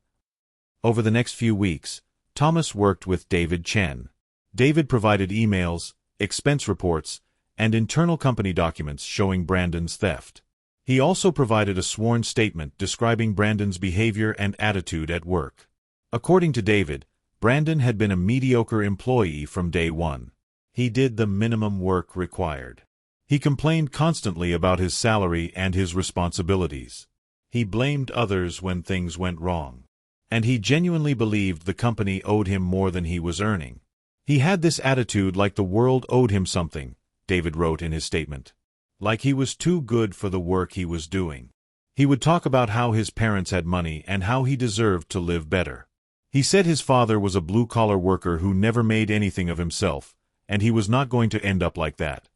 Over the next few weeks, Thomas worked with David Chen. David provided emails, expense reports, and internal company documents showing Brandon's theft. He also provided a sworn statement describing Brandon's behavior and attitude at work. According to David, Brandon had been a mediocre employee from day one. He did the minimum work required. He complained constantly about his salary and his responsibilities. He blamed others when things went wrong. And he genuinely believed the company owed him more than he was earning. He had this attitude like the world owed him something, David wrote in his statement. Like he was too good for the work he was doing. He would talk about how his parents had money and how he deserved to live better. He said his father was a blue-collar worker who never made anything of himself, and he was not going to end up like that.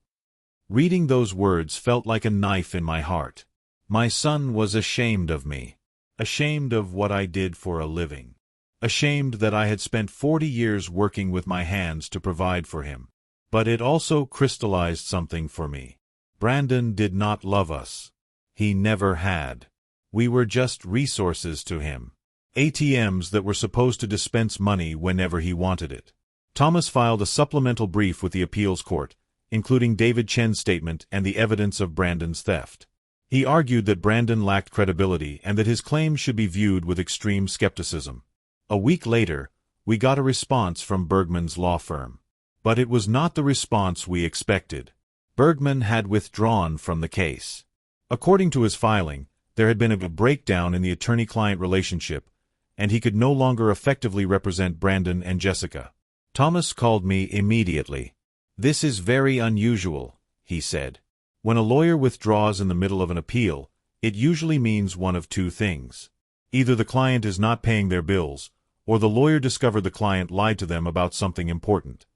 Reading those words felt like a knife in my heart. My son was ashamed of me. Ashamed of what I did for a living. Ashamed that I had spent 40 years working with my hands to provide for him. But it also crystallized something for me. Brandon did not love us. He never had. We were just resources to him. ATMs that were supposed to dispense money whenever he wanted it. Thomas filed a supplemental brief with the appeals court, including David Chen's statement and the evidence of Brandon's theft. He argued that Brandon lacked credibility and that his claims should be viewed with extreme skepticism. A week later, we got a response from Bergman's law firm. But it was not the response we expected. Bergman had withdrawn from the case. According to his filing, there had been a breakdown in the attorney-client relationship, and he could no longer effectively represent Brandon and Jessica. Thomas called me immediately. "This is very unusual," he said. "When a lawyer withdraws in the middle of an appeal, it usually means one of two things. Either the client is not paying their bills, or the lawyer discovered the client lied to them about something important.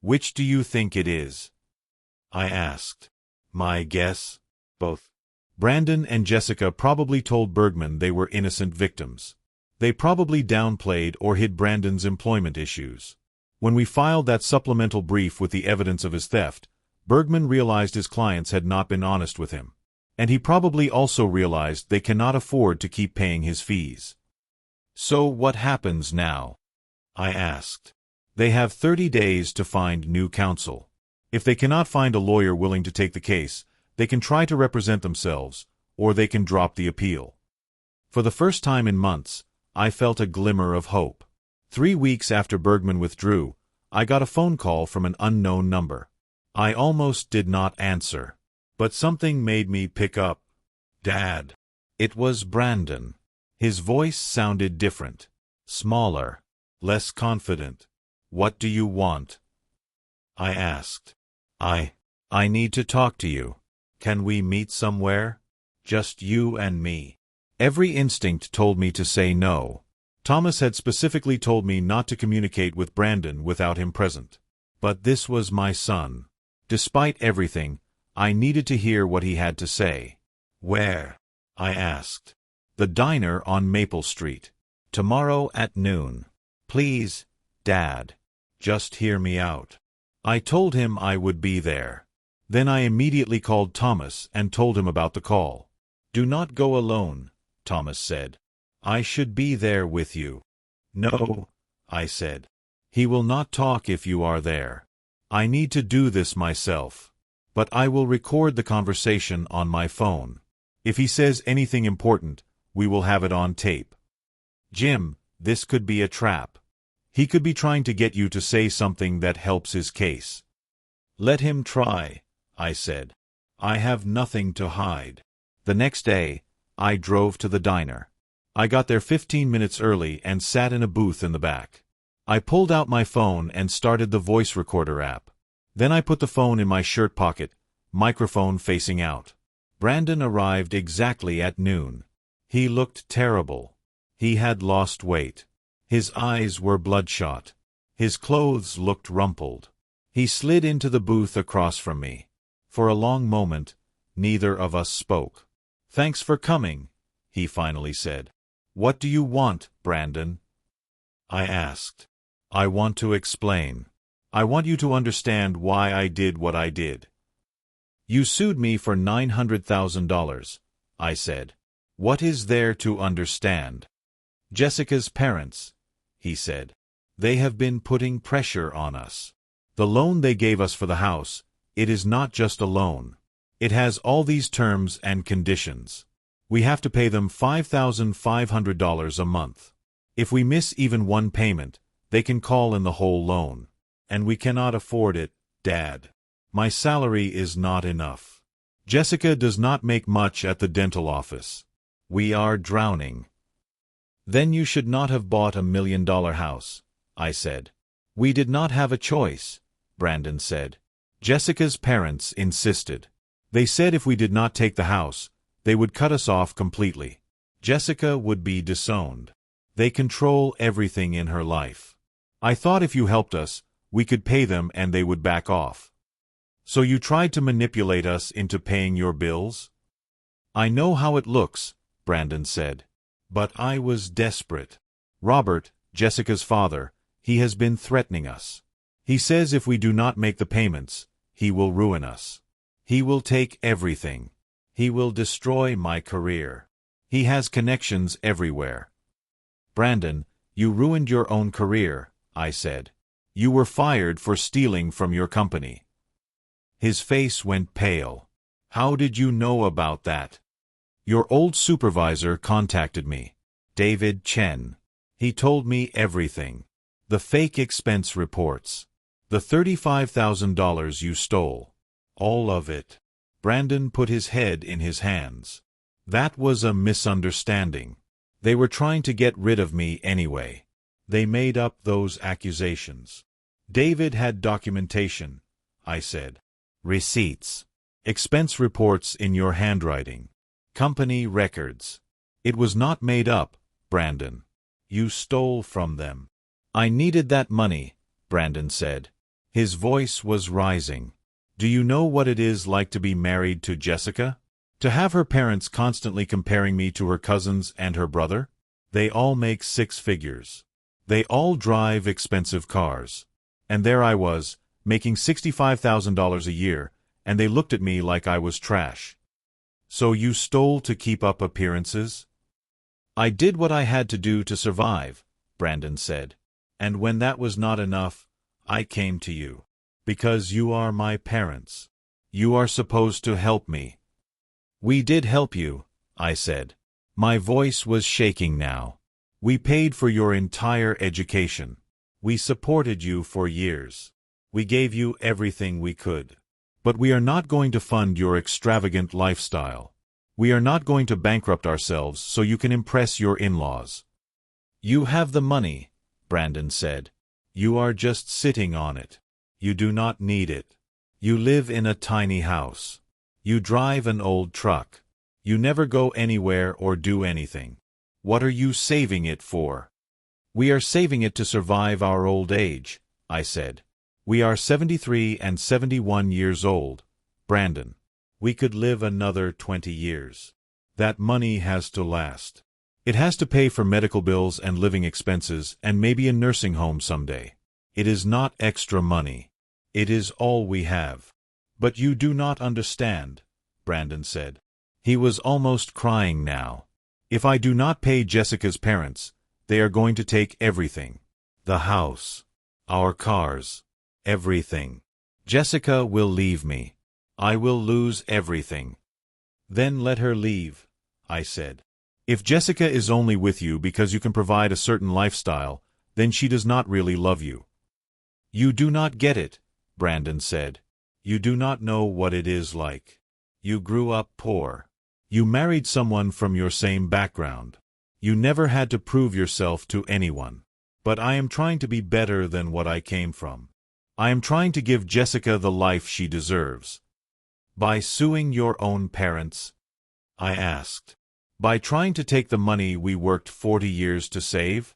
Which do you think it is?" I asked. "My guess? Both." Brandon and Jessica probably told Bergman they were innocent victims. They probably downplayed or hid Brandon's employment issues. When we filed that supplemental brief with the evidence of his theft, Bergman realized his clients had not been honest with him. And he probably also realized they cannot afford to keep paying his fees. So what happens now? I asked. They have 30 days to find new counsel. If they cannot find a lawyer willing to take the case, they can try to represent themselves, or they can drop the appeal. For the first time in months, I felt a glimmer of hope. 3 weeks after Bergman withdrew, I got a phone call from an unknown number. I almost did not answer. But something made me pick up. Dad. It was Brandon. His voice sounded different. Smaller. Less confident. What do you want? I asked. I need to talk to you. Can we meet somewhere? Just you and me. Every instinct told me to say no. Thomas had specifically told me not to communicate with Brandon without him present. But this was my son. Despite everything, I needed to hear what he had to say. Where? I asked. The diner on Maple Street. Tomorrow at noon. Please, Dad. Just hear me out. I told him I would be there. Then I immediately called Thomas and told him about the call. Do not go alone, Thomas said. I should be there with you. No, I said. He will not talk if you are there. I need to do this myself. But I will record the conversation on my phone. If he says anything important, we will have it on tape. Jim, this could be a trap. He could be trying to get you to say something that helps his case. Let him try, I said. I have nothing to hide. The next day, I drove to the diner. I got there 15 minutes early and sat in a booth in the back. I pulled out my phone and started the voice recorder app. Then I put the phone in my shirt pocket, microphone facing out. Brandon arrived exactly at noon. He looked terrible. He had lost weight. His eyes were bloodshot. His clothes looked rumpled. He slid into the booth across from me. For a long moment, neither of us spoke. Thanks for coming, he finally said. What do you want, Brandon? I asked. I want to explain. I want you to understand why I did what I did. You sued me for $900,000, I said. What is there to understand? Jessica's parents, he said. They have been putting pressure on us. The loan they gave us for the house, it is not just a loan. It has all these terms and conditions. We have to pay them $5,500 a month. If we miss even one payment, they can call in the whole loan. And we cannot afford it, Dad. My salary is not enough. Jessica does not make much at the dental office. We are drowning. Then you should not have bought $1 million house, I said. We did not have a choice, Brandon said. Jessica's parents insisted. They said if we did not take the house, they would cut us off completely. Jessica would be disowned. They control everything in her life. I thought if you helped us, we could pay them and they would back off. So you tried to manipulate us into paying your bills? I know how it looks, Brandon said. But I was desperate. Robert, Jessica's father, he has been threatening us. He says if we do not make the payments, he will ruin us. He will take everything. He will destroy my career. He has connections everywhere. Brandon, you ruined your own career, I said. You were fired for stealing from your company. His face went pale. How did you know about that? Your old supervisor contacted me. David Chen. He told me everything. The fake expense reports. The $35,000 you stole. All of it. Brandon put his head in his hands. That was a misunderstanding. They were trying to get rid of me anyway. They made up those accusations. David had documentation, I said. Receipts. Expense reports in your handwriting. Company records. It was not made up, Brandon. You stole from them. I needed that money, Brandon said. His voice was rising. Do you know what it is like to be married to Jessica? To have her parents constantly comparing me to her cousins and her brother? They all make 6 figures. They all drive expensive cars. And there I was, making $65,000 a year, and they looked at me like I was trash. So you stole to keep up appearances? I did what I had to do to survive, Brandon said. And when that was not enough, I came to you. Because you are my parents. You are supposed to help me. We did help you, I said. My voice was shaking now. We paid for your entire education. We supported you for years. We gave you everything we could. But we are not going to fund your extravagant lifestyle. We are not going to bankrupt ourselves so you can impress your in-laws. You have the money, Brandon said. You are just sitting on it. You do not need it. You live in a tiny house. You drive an old truck. You never go anywhere or do anything. What are you saving it for? We are saving it to survive our old age, I said. We are 73 and 71 years old, Brandon. We could live another 20 years. That money has to last. It has to pay for medical bills and living expenses and maybe a nursing home someday. It is not extra money. It is all we have. But you do not understand, Brandon said. He was almost crying now. If I do not pay Jessica's parents, they are going to take everything. The house. Our cars. Everything. Jessica will leave me. I will lose everything. Then let her leave, I said. If Jessica is only with you because you can provide a certain lifestyle, then she does not really love you. You do not get it, Brandon said. You do not know what it is like. You grew up poor. You married someone from your same background. You never had to prove yourself to anyone. But I am trying to be better than what I came from. I am trying to give Jessica the life she deserves. By suing your own parents? I asked. By trying to take the money we worked 40 years to save?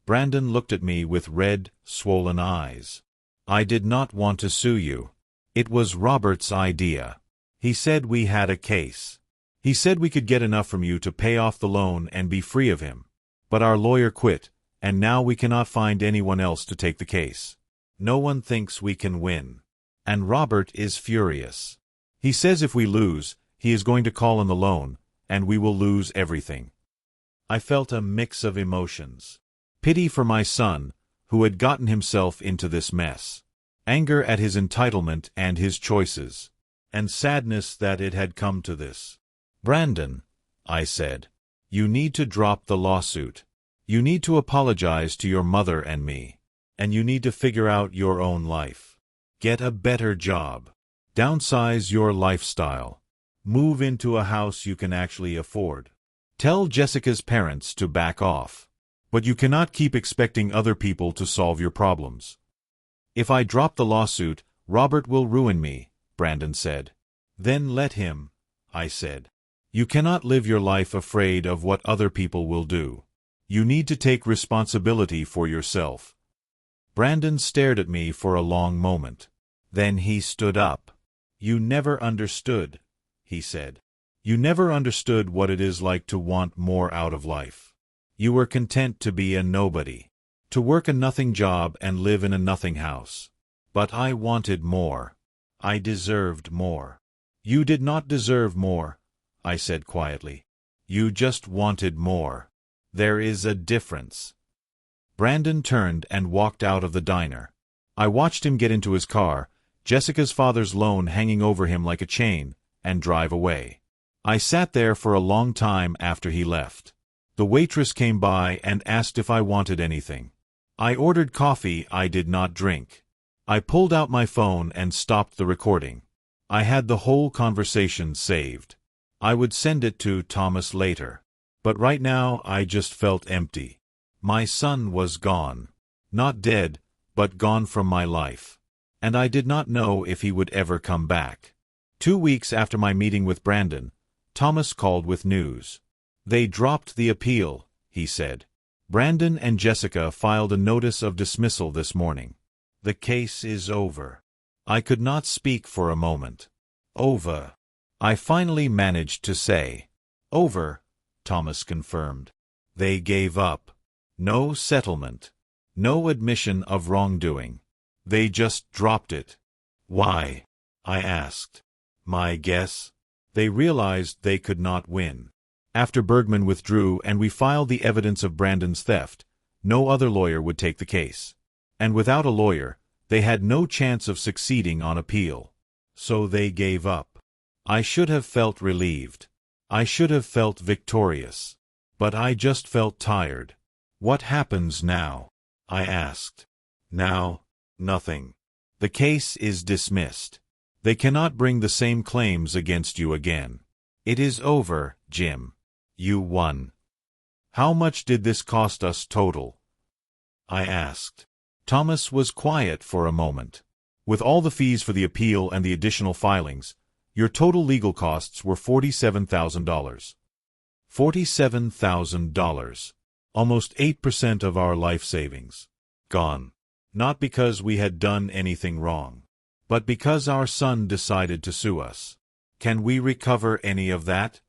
Brandon looked at me with red, swollen eyes. I did not want to sue you. It was Robert's idea. He said we had a case. He said we could get enough from you to pay off the loan and be free of him. But our lawyer quit, and now we cannot find anyone else to take the case. No one thinks we can win. And Robert is furious. He says if we lose, he is going to call on the loan, and we will lose everything. I felt a mix of emotions. Pity for my son, who had gotten himself into this mess. Anger at his entitlement and his choices. And sadness that it had come to this. Brandon, I said, you need to drop the lawsuit. You need to apologize to your mother and me. And you need to figure out your own life. Get a better job. Downsize your lifestyle. Move into a house you can actually afford. Tell Jessica's parents to back off. But you cannot keep expecting other people to solve your problems. If I drop the lawsuit, Robert will ruin me, Brandon said. Then let him, I said. You cannot live your life afraid of what other people will do. You need to take responsibility for yourself. Brandon stared at me for a long moment. Then he stood up. You never understood, he said. You never understood what it is like to want more out of life. You were content to be a nobody, to work a nothing job and live in a nothing house. But I wanted more. I deserved more. You did not deserve more, I said quietly. You just wanted more. There is a difference. Brandon turned and walked out of the diner. I watched him get into his car, Jessica's father's loan hanging over him like a chain, and drive away. I sat there for a long time after he left. The waitress came by and asked if I wanted anything. I ordered coffee I did not drink. I pulled out my phone and stopped the recording. I had the whole conversation saved. I would send it to Thomas later. But right now I just felt empty. My son was gone. Not dead, but gone from my life. And I did not know if he would ever come back. 2 weeks after my meeting with Brandon, Thomas called with news. They dropped the appeal, he said. Brandon and Jessica filed a notice of dismissal this morning. The case is over. I could not speak for a moment. Over. I finally managed to say. Over, Thomas confirmed. They gave up. No settlement. No admission of wrongdoing. They just dropped it. Why? I asked. My guess? They realized they could not win. After Bergman withdrew and we filed the evidence of Brandon's theft, no other lawyer would take the case. And without a lawyer, they had no chance of succeeding on appeal. So they gave up. I should have felt relieved. I should have felt victorious. But I just felt tired. What happens now? I asked. Now, nothing. The case is dismissed. They cannot bring the same claims against you again. It is over, Jim. You won. How much did this cost us total? I asked. Thomas was quiet for a moment. With all the fees for the appeal and the additional filings, your total legal costs were $47,000. $47,000. Almost 8% of our life savings. Gone. Not because we had done anything wrong, but because our son decided to sue us. Can we recover any of that?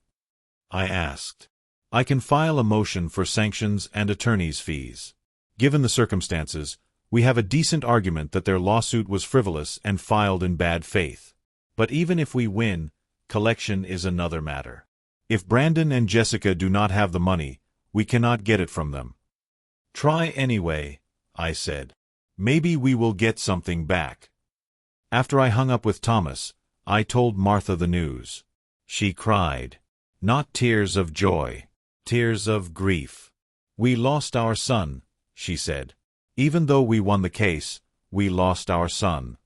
I asked. I can file a motion for sanctions and attorney's fees. Given the circumstances, we have a decent argument that their lawsuit was frivolous and filed in bad faith. But even if we win, collection is another matter. If Brandon and Jessica do not have the money, we cannot get it from them. Try anyway, I said. Maybe we will get something back. After I hung up with Thomas, I told Martha the news. She cried. Not tears of joy. Tears of grief. We lost our son, she said. Even though we won the case, we lost our son.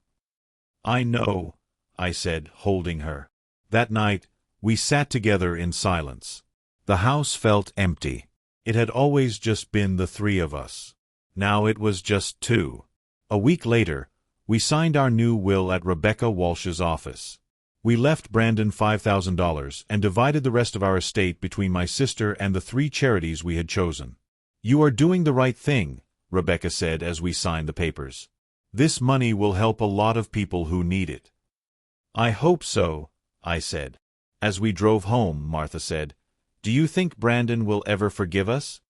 I know, I said, holding her. That night, we sat together in silence. The house felt empty. It had always just been the three of us. Now it was just two. A week later, we signed our new will at Rebecca Walsh's office. We left Brandon $5,000 and divided the rest of our estate between my sister and the three charities we had chosen. You are doing the right thing, Rebecca said as we signed the papers. This money will help a lot of people who need it. I hope so, I said. As we drove home, Martha said, Do you think Brandon will ever forgive us?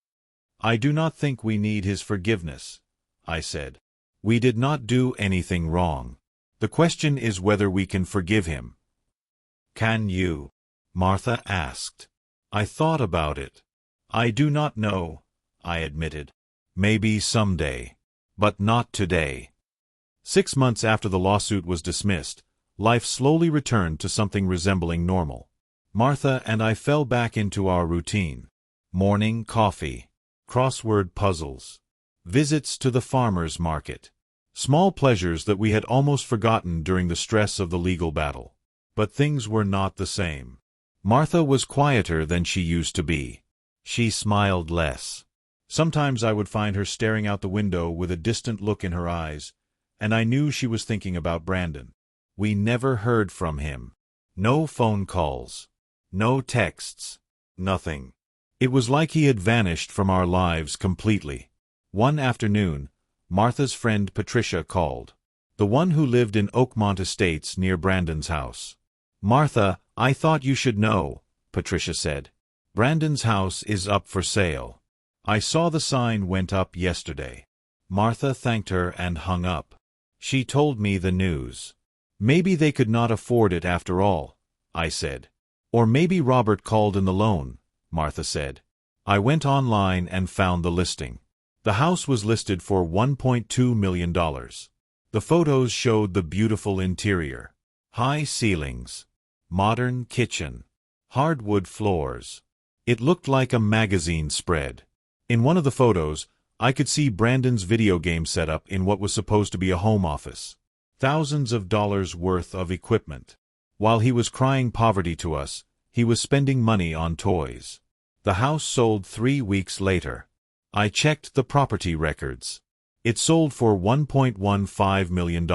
I do not think we need his forgiveness, I said. We did not do anything wrong. The question is whether we can forgive him. Can you? Martha asked. I thought about it. I do not know, I admitted. Maybe someday. But not today. 6 months after the lawsuit was dismissed, life slowly returned to something resembling normal. Martha and I fell back into our routine. Morning coffee. Crossword puzzles. Visits to the farmer's market. Small pleasures that we had almost forgotten during the stress of the legal battle. But things were not the same. Martha was quieter than she used to be. She smiled less. Sometimes I would find her staring out the window with a distant look in her eyes, and I knew she was thinking about Brandon. We never heard from him. No phone calls. No texts. Nothing. It was like he had vanished from our lives completely. One afternoon, Martha's friend Patricia called. The one who lived in Oakmont Estates near Brandon's house. Martha, I thought you should know, Patricia said. Brandon's house is up for sale. I saw the sign went up yesterday. Martha thanked her and hung up. She told me the news. Maybe they could not afford it after all, I said. Or maybe Robert called in the loan, Martha said. I went online and found the listing. The house was listed for $1.2 million. The photos showed the beautiful interior. High ceilings. Modern kitchen. Hardwood floors. It looked like a magazine spread. In one of the photos, I could see Brandon's video game setup in what was supposed to be a home office. Thousands of dollars worth of equipment. While he was crying poverty to us, he was spending money on toys. The house sold 3 weeks later. I checked the property records. It sold for $1.15 million.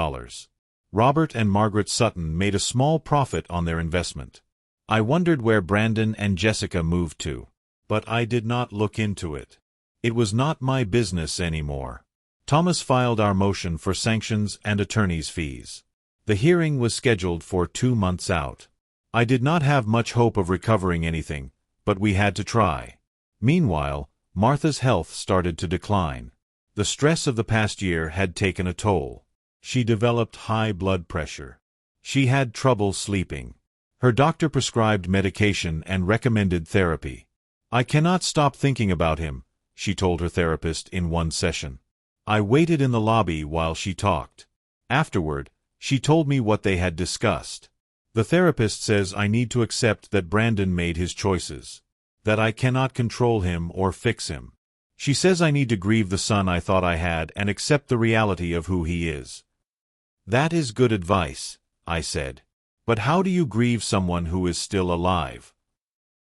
Robert and Margaret Sutton made a small profit on their investment. I wondered where Brandon and Jessica moved to, but I did not look into it. It was not my business anymore. Thomas filed our motion for sanctions and attorney's fees. The hearing was scheduled for 2 months out. I did not have much hope of recovering anything, but we had to try. Meanwhile, Martha's health started to decline. The stress of the past year had taken a toll. She developed high blood pressure. She had trouble sleeping. Her doctor prescribed medication and recommended therapy. I cannot stop thinking about him, she told her therapist in one session. I waited in the lobby while she talked. Afterward, she told me what they had discussed. The therapist says I need to accept that Brandon made his choices, that I cannot control him or fix him. She says I need to grieve the son I thought I had and accept the reality of who he is. That is good advice, I said. But how do you grieve someone who is still alive?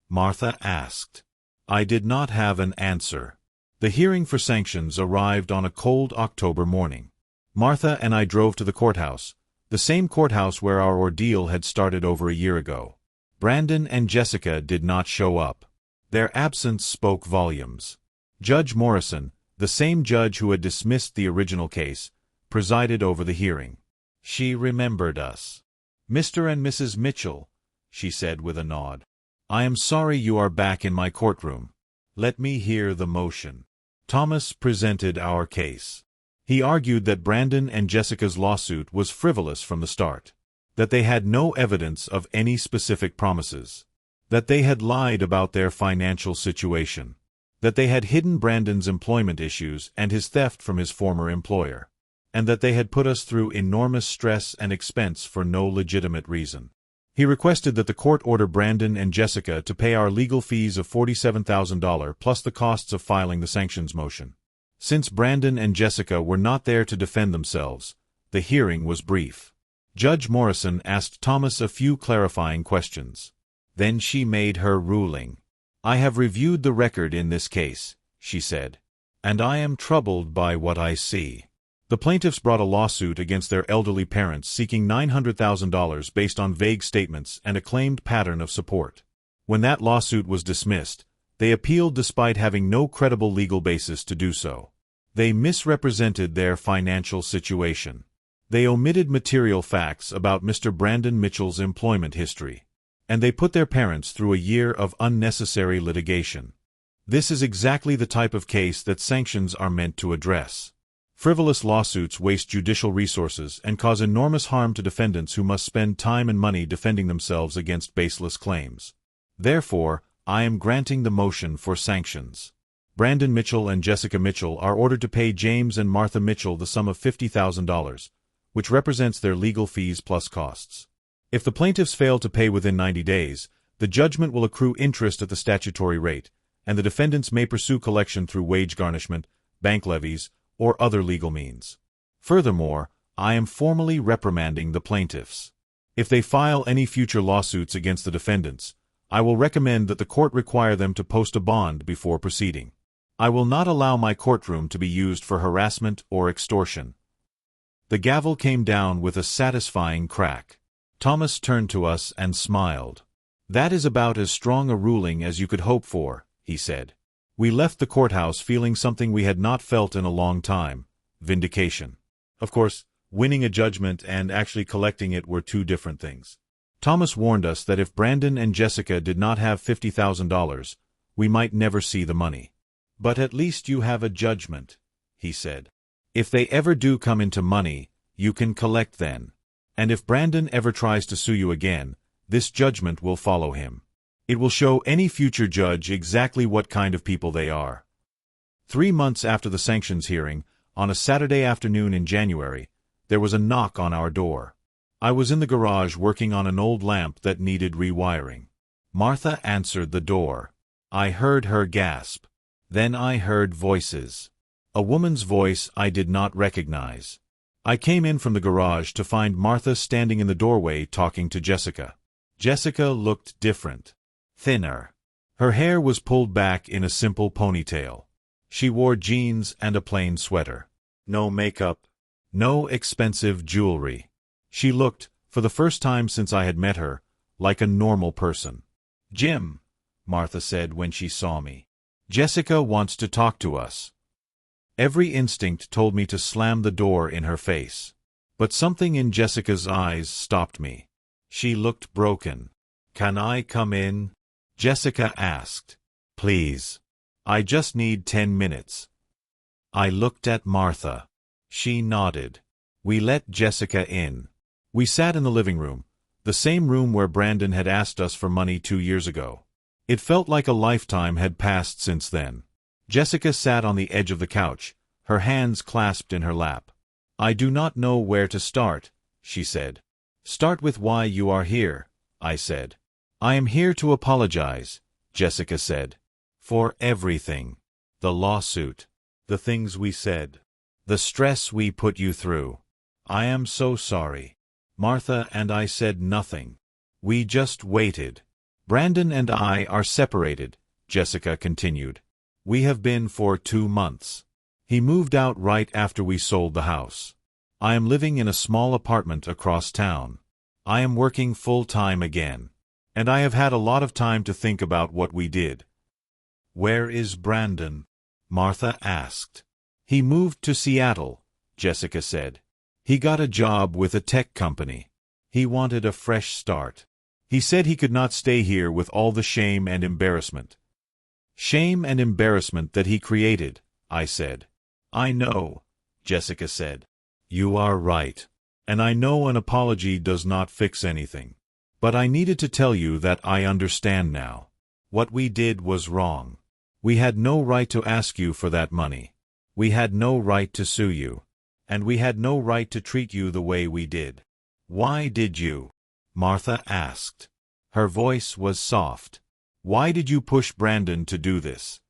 Martha asked. I did not have an answer. The hearing for sanctions arrived on a cold October morning. Martha and I drove to the courthouse, the same courthouse where our ordeal had started over a year ago. Brandon and Jessica did not show up. Their absence spoke volumes. Judge Morrison, the same judge who had dismissed the original case, presided over the hearing. She remembered us. Mr. and Mrs. Mitchell, she said with a nod. I am sorry you are back in my courtroom. Let me hear the motion. Thomas presented our case. He argued that Brandon and Jessica's lawsuit was frivolous from the start, that they had no evidence of any specific promises, that they had lied about their financial situation, that they had hidden Brandon's employment issues and his theft from his former employer, and that they had put us through enormous stress and expense for no legitimate reason. He requested that the court order Brandon and Jessica to pay our legal fees of $47,000 plus the costs of filing the sanctions motion. Since Brandon and Jessica were not there to defend themselves, the hearing was brief. Judge Morrison asked Thomas a few clarifying questions. Then she made her ruling. I have reviewed the record in this case, she said, and I am troubled by what I see. The plaintiffs brought a lawsuit against their elderly parents seeking $900,000 based on vague statements and a claimed pattern of support. When that lawsuit was dismissed, they appealed despite having no credible legal basis to do so. They misrepresented their financial situation. They omitted material facts about Mr. Brandon Mitchell's employment history. And they put their parents through a year of unnecessary litigation. This is exactly the type of case that sanctions are meant to address. Frivolous lawsuits waste judicial resources and cause enormous harm to defendants who must spend time and money defending themselves against baseless claims. Therefore, I am granting the motion for sanctions. Brandon Mitchell and Jessica Mitchell are ordered to pay James and Martha Mitchell the sum of $50,000, which represents their legal fees plus costs. If the plaintiffs fail to pay within 90 days, the judgment will accrue interest at the statutory rate, and the defendants may pursue collection through wage garnishment, bank levies, or other legal means. Furthermore, I am formally reprimanding the plaintiffs. If they file any future lawsuits against the defendants, I will recommend that the court require them to post a bond before proceeding. I will not allow my courtroom to be used for harassment or extortion. The gavel came down with a satisfying crack. Thomas turned to us and smiled. That is about as strong a ruling as you could hope for, he said. We left the courthouse feeling something we had not felt in a long time: vindication. Of course, winning a judgment and actually collecting it were two different things. Thomas warned us that if Brandon and Jessica did not have $50,000, we might never see the money. But at least you have a judgment, he said. If they ever do come into money, you can collect then. And if Brandon ever tries to sue you again, this judgment will follow him. It will show any future judge exactly what kind of people they are. 3 months after the sanctions hearing, on a Saturday afternoon in January, there was a knock on our door. I was in the garage working on an old lamp that needed rewiring. Martha answered the door. I heard her gasp. Then I heard voices. A woman's voice I did not recognize. I came in from the garage to find Martha standing in the doorway talking to Jessica. Jessica looked different. Thinner. Her hair was pulled back in a simple ponytail. She wore jeans and a plain sweater. No makeup. No expensive jewelry. She looked, for the first time since I had met her, like a normal person. Jim, Martha said when she saw me. Jessica wants to talk to us. Every instinct told me to slam the door in her face. But something in Jessica's eyes stopped me. She looked broken. Can I come in? Jessica asked. Please. I just need 10 minutes. I looked at Martha. She nodded. We let Jessica in. We sat in the living room, the same room where Brandon had asked us for money 2 years ago. It felt like a lifetime had passed since then. Jessica sat on the edge of the couch, her hands clasped in her lap. "I do not know where to start," she said. "Start with why you are here," I said. "I am here to apologize," Jessica said. "For everything. The lawsuit. The things we said. The stress we put you through. I am so sorry." Martha and I said nothing. We just waited. "Brandon and I are separated," Jessica continued. "We have been for 2 months. He moved out right after we sold the house. I am living in a small apartment across town. I am working full-time again. And I have had a lot of time to think about what we did." "Where is Brandon?" Martha asked. "He moved to Seattle," Jessica said. "He got a job with a tech company. He wanted a fresh start. He said he could not stay here with all the shame and embarrassment." "Shame and embarrassment that he created," I said. "I know," Jessica said. "You are right. And I know an apology does not fix anything. But I needed to tell you that I understand now. What we did was wrong. We had no right to ask you for that money. We had no right to sue you. And we had no right to treat you the way we did." "Why did you?" Martha asked. Her voice was soft. "Why did you push Brandon to do this?"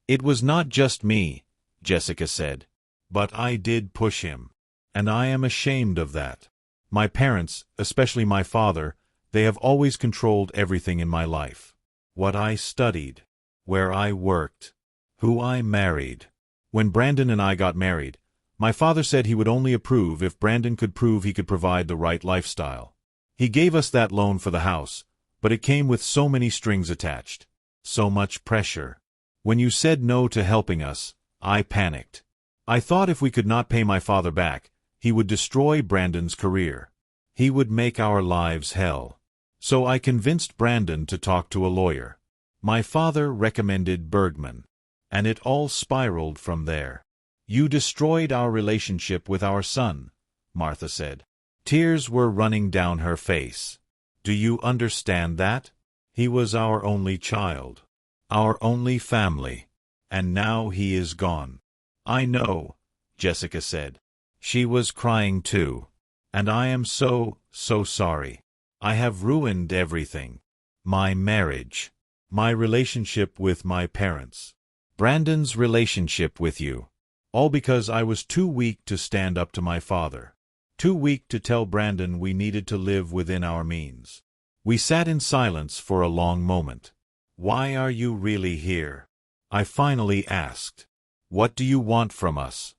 "It was not just me," Jessica said. "But I did push him. And I am ashamed of that. My parents, especially my father, they have always controlled everything in my life. What I studied, where I worked, who I married. When Brandon and I got married, my father said he would only approve if Brandon could prove he could provide the right lifestyle. He gave us that loan for the house, but it came with so many strings attached. So much pressure. When you said no to helping us, I panicked. I thought if we could not pay my father back, he would destroy Brandon's career. He would make our lives hell. So I convinced Brandon to talk to a lawyer. My father recommended Bergman. And it all spiraled from there. You destroyed our relationship with our son," Martha said. Tears were running down her face. "Do you understand that? He was our only child. Our only family. And now he is gone." "I know," Jessica said. She was crying too. "And I am so sorry. I have ruined everything. My marriage. My relationship with my parents. Brandon's relationship with you. All because I was too weak to stand up to my father. Too weak to tell Brandon we needed to live within our means." We sat in silence for a long moment. "Why are you really here?" I finally asked. "What do you want from us?"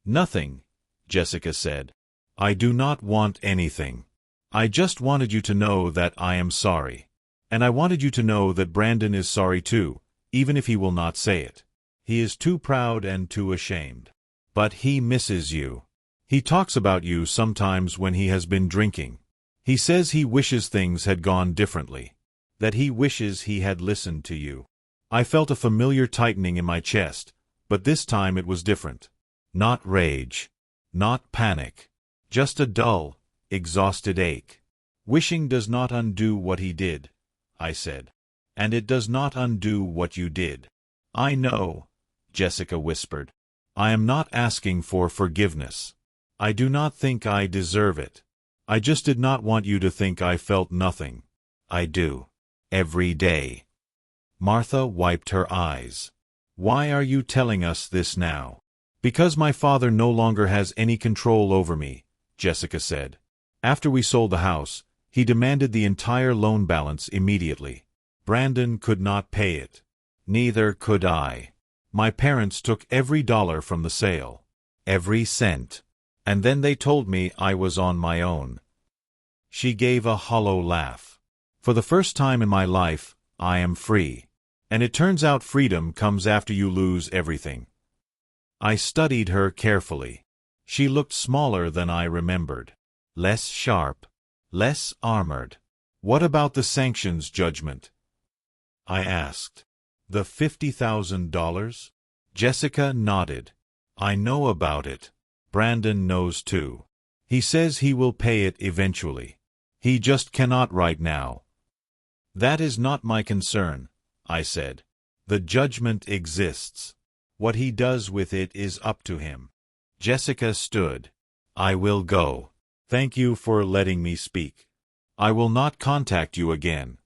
"Nothing," Jessica said. "I do not want anything. I just wanted you to know that I am sorry. And I wanted you to know that Brandon is sorry too, even if he will not say it. He is too proud and too ashamed. But he misses you. He talks about you sometimes when he has been drinking. He says he wishes things had gone differently. That he wishes he had listened to you." I felt a familiar tightening in my chest, but this time it was different. Not rage. Not panic. Just a dull, exhausted ache. "Wishing does not undo what he did," I said. "And it does not undo what you did." "I know," Jessica whispered. "I am not asking for forgiveness. I do not think I deserve it. I just did not want you to think I felt nothing. I do. Every day." Martha wiped her eyes. "Why are you telling us this now?" "Because my father no longer has any control over me," Jessica said. "After we sold the house, he demanded the entire loan balance immediately. Brandon could not pay it. Neither could I. My parents took every dollar from the sale. Every cent. And then they told me I was on my own." She gave a hollow laugh. "For the first time in my life, I am free. And it turns out freedom comes after you lose everything." I studied her carefully. She looked smaller than I remembered. Less sharp. Less armored. "What about the sanctions judgment?" I asked. "The $50,000? Jessica nodded. "I know about it. Brandon knows too. He says he will pay it eventually. He just cannot right now. That is not my concern, I said. The judgment exists. What he does with it is up to him. Jessica stood. I will go. Thank you for letting me speak. I will not contact you again.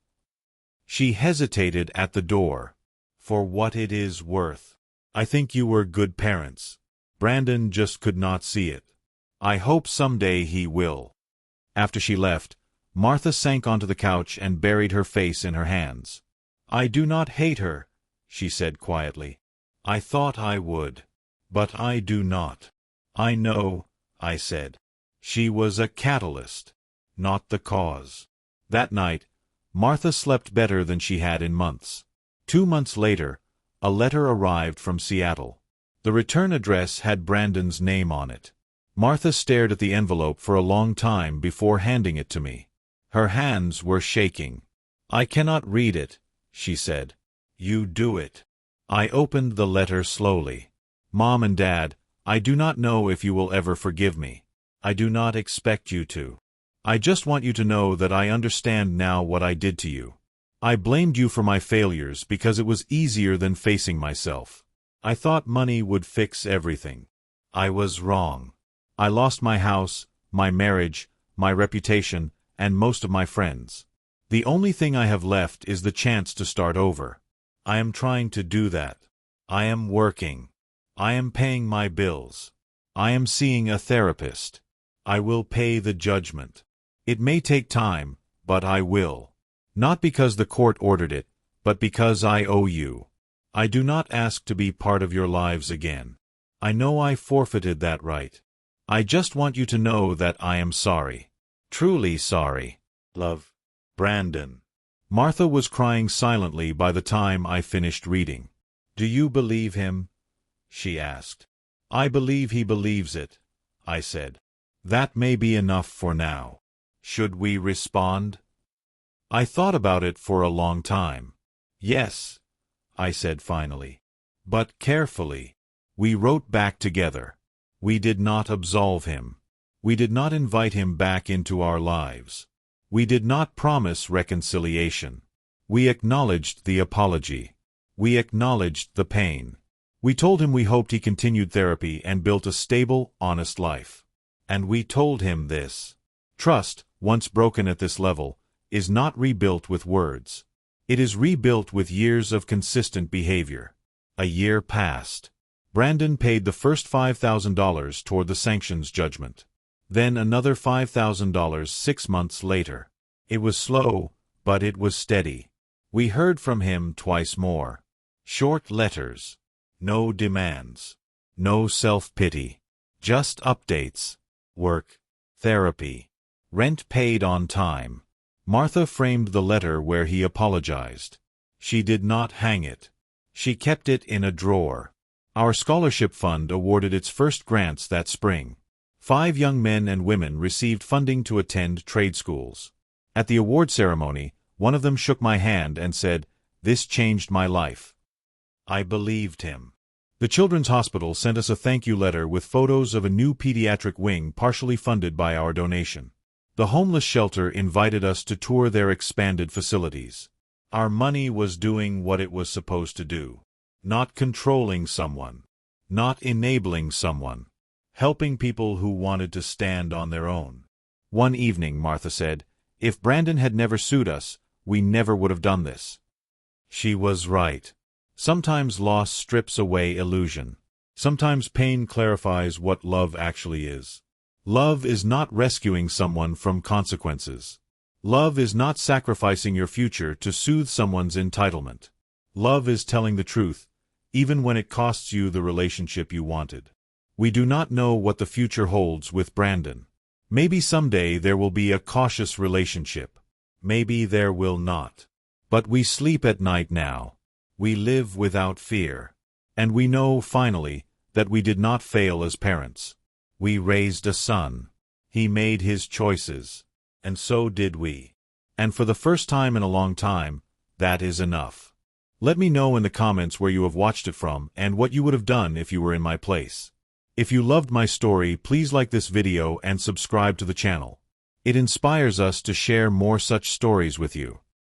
She hesitated at the door. For what it is worth. I think you were good parents. Brandon just could not see it. I hope someday he will. After she left, Martha sank onto the couch and buried her face in her hands. I do not hate her, she said quietly. I thought I would. But I do not. I know, I said. She was a catalyst, not the cause. That night, Martha slept better than she had in months. 2 months later, a letter arrived from Seattle. The return address had Brandon's name on it. Martha stared at the envelope for a long time before handing it to me. Her hands were shaking. I cannot read it, she said. You do it. I opened the letter slowly. Mom and Dad, I do not know if you will ever forgive me. I do not expect you to. I just want you to know that I understand now what I did to you. I blamed you for my failures because it was easier than facing myself. I thought money would fix everything. I was wrong. I lost my house, my marriage, my reputation, and most of my friends. The only thing I have left is the chance to start over. I am trying to do that. I am working. I am paying my bills. I am seeing a therapist. I will pay the judgment. It may take time, but I will. Not because the court ordered it, but because I owe you. I do not ask to be part of your lives again. I know I forfeited that right. I just want you to know that I am sorry. Truly sorry. Love. Brandon. Martha was crying silently by the time I finished reading. Do you believe him? She asked. I believe he believes it, I said. That may be enough for now. Should we respond? I thought about it for a long time. Yes, I said finally. But carefully. We wrote back together. We did not absolve him. We did not invite him back into our lives. We did not promise reconciliation. We acknowledged the apology. We acknowledged the pain. We told him we hoped he continued therapy and built a stable, honest life. And we told him this. Trust, once broken at this level, is not rebuilt with words. It is rebuilt with years of consistent behavior. A year passed. Brandon paid the first $5,000 toward the sanctions judgment. Then another $5,000 6 months later. It was slow, but it was steady. We heard from him twice more. Short letters. No demands. No self-pity. Just updates. Work. Therapy. Rent paid on time. Martha framed the letter where he apologized. She did not hang it. She kept it in a drawer. Our scholarship fund awarded its first grants that spring. 5 young men and women received funding to attend trade schools. At the award ceremony, one of them shook my hand and said, "This changed my life." I believed him. The Children's Hospital sent us a thank you letter with photos of a new pediatric wing partially funded by our donation. The homeless shelter invited us to tour their expanded facilities. Our money was doing what it was supposed to do. Not controlling someone. Not enabling someone. Helping people who wanted to stand on their own. One evening, Martha said, "If Brandon had never sued us, we never would have done this." She was right. Sometimes loss strips away illusion. Sometimes pain clarifies what love actually is. Love is not rescuing someone from consequences. Love is not sacrificing your future to soothe someone's entitlement. Love is telling the truth, even when it costs you the relationship you wanted. We do not know what the future holds with Brandon. Maybe someday there will be a cautious relationship. Maybe there will not. But we sleep at night now. We live without fear. And we know, finally, that we did not fail as parents. We raised a son. He made his choices. And so did we. And for the first time in a long time, that is enough. Let me know in the comments where you have watched it from and what you would have done if you were in my place. If you loved my story, please like this video and subscribe to the channel. It inspires us to share more such stories with you.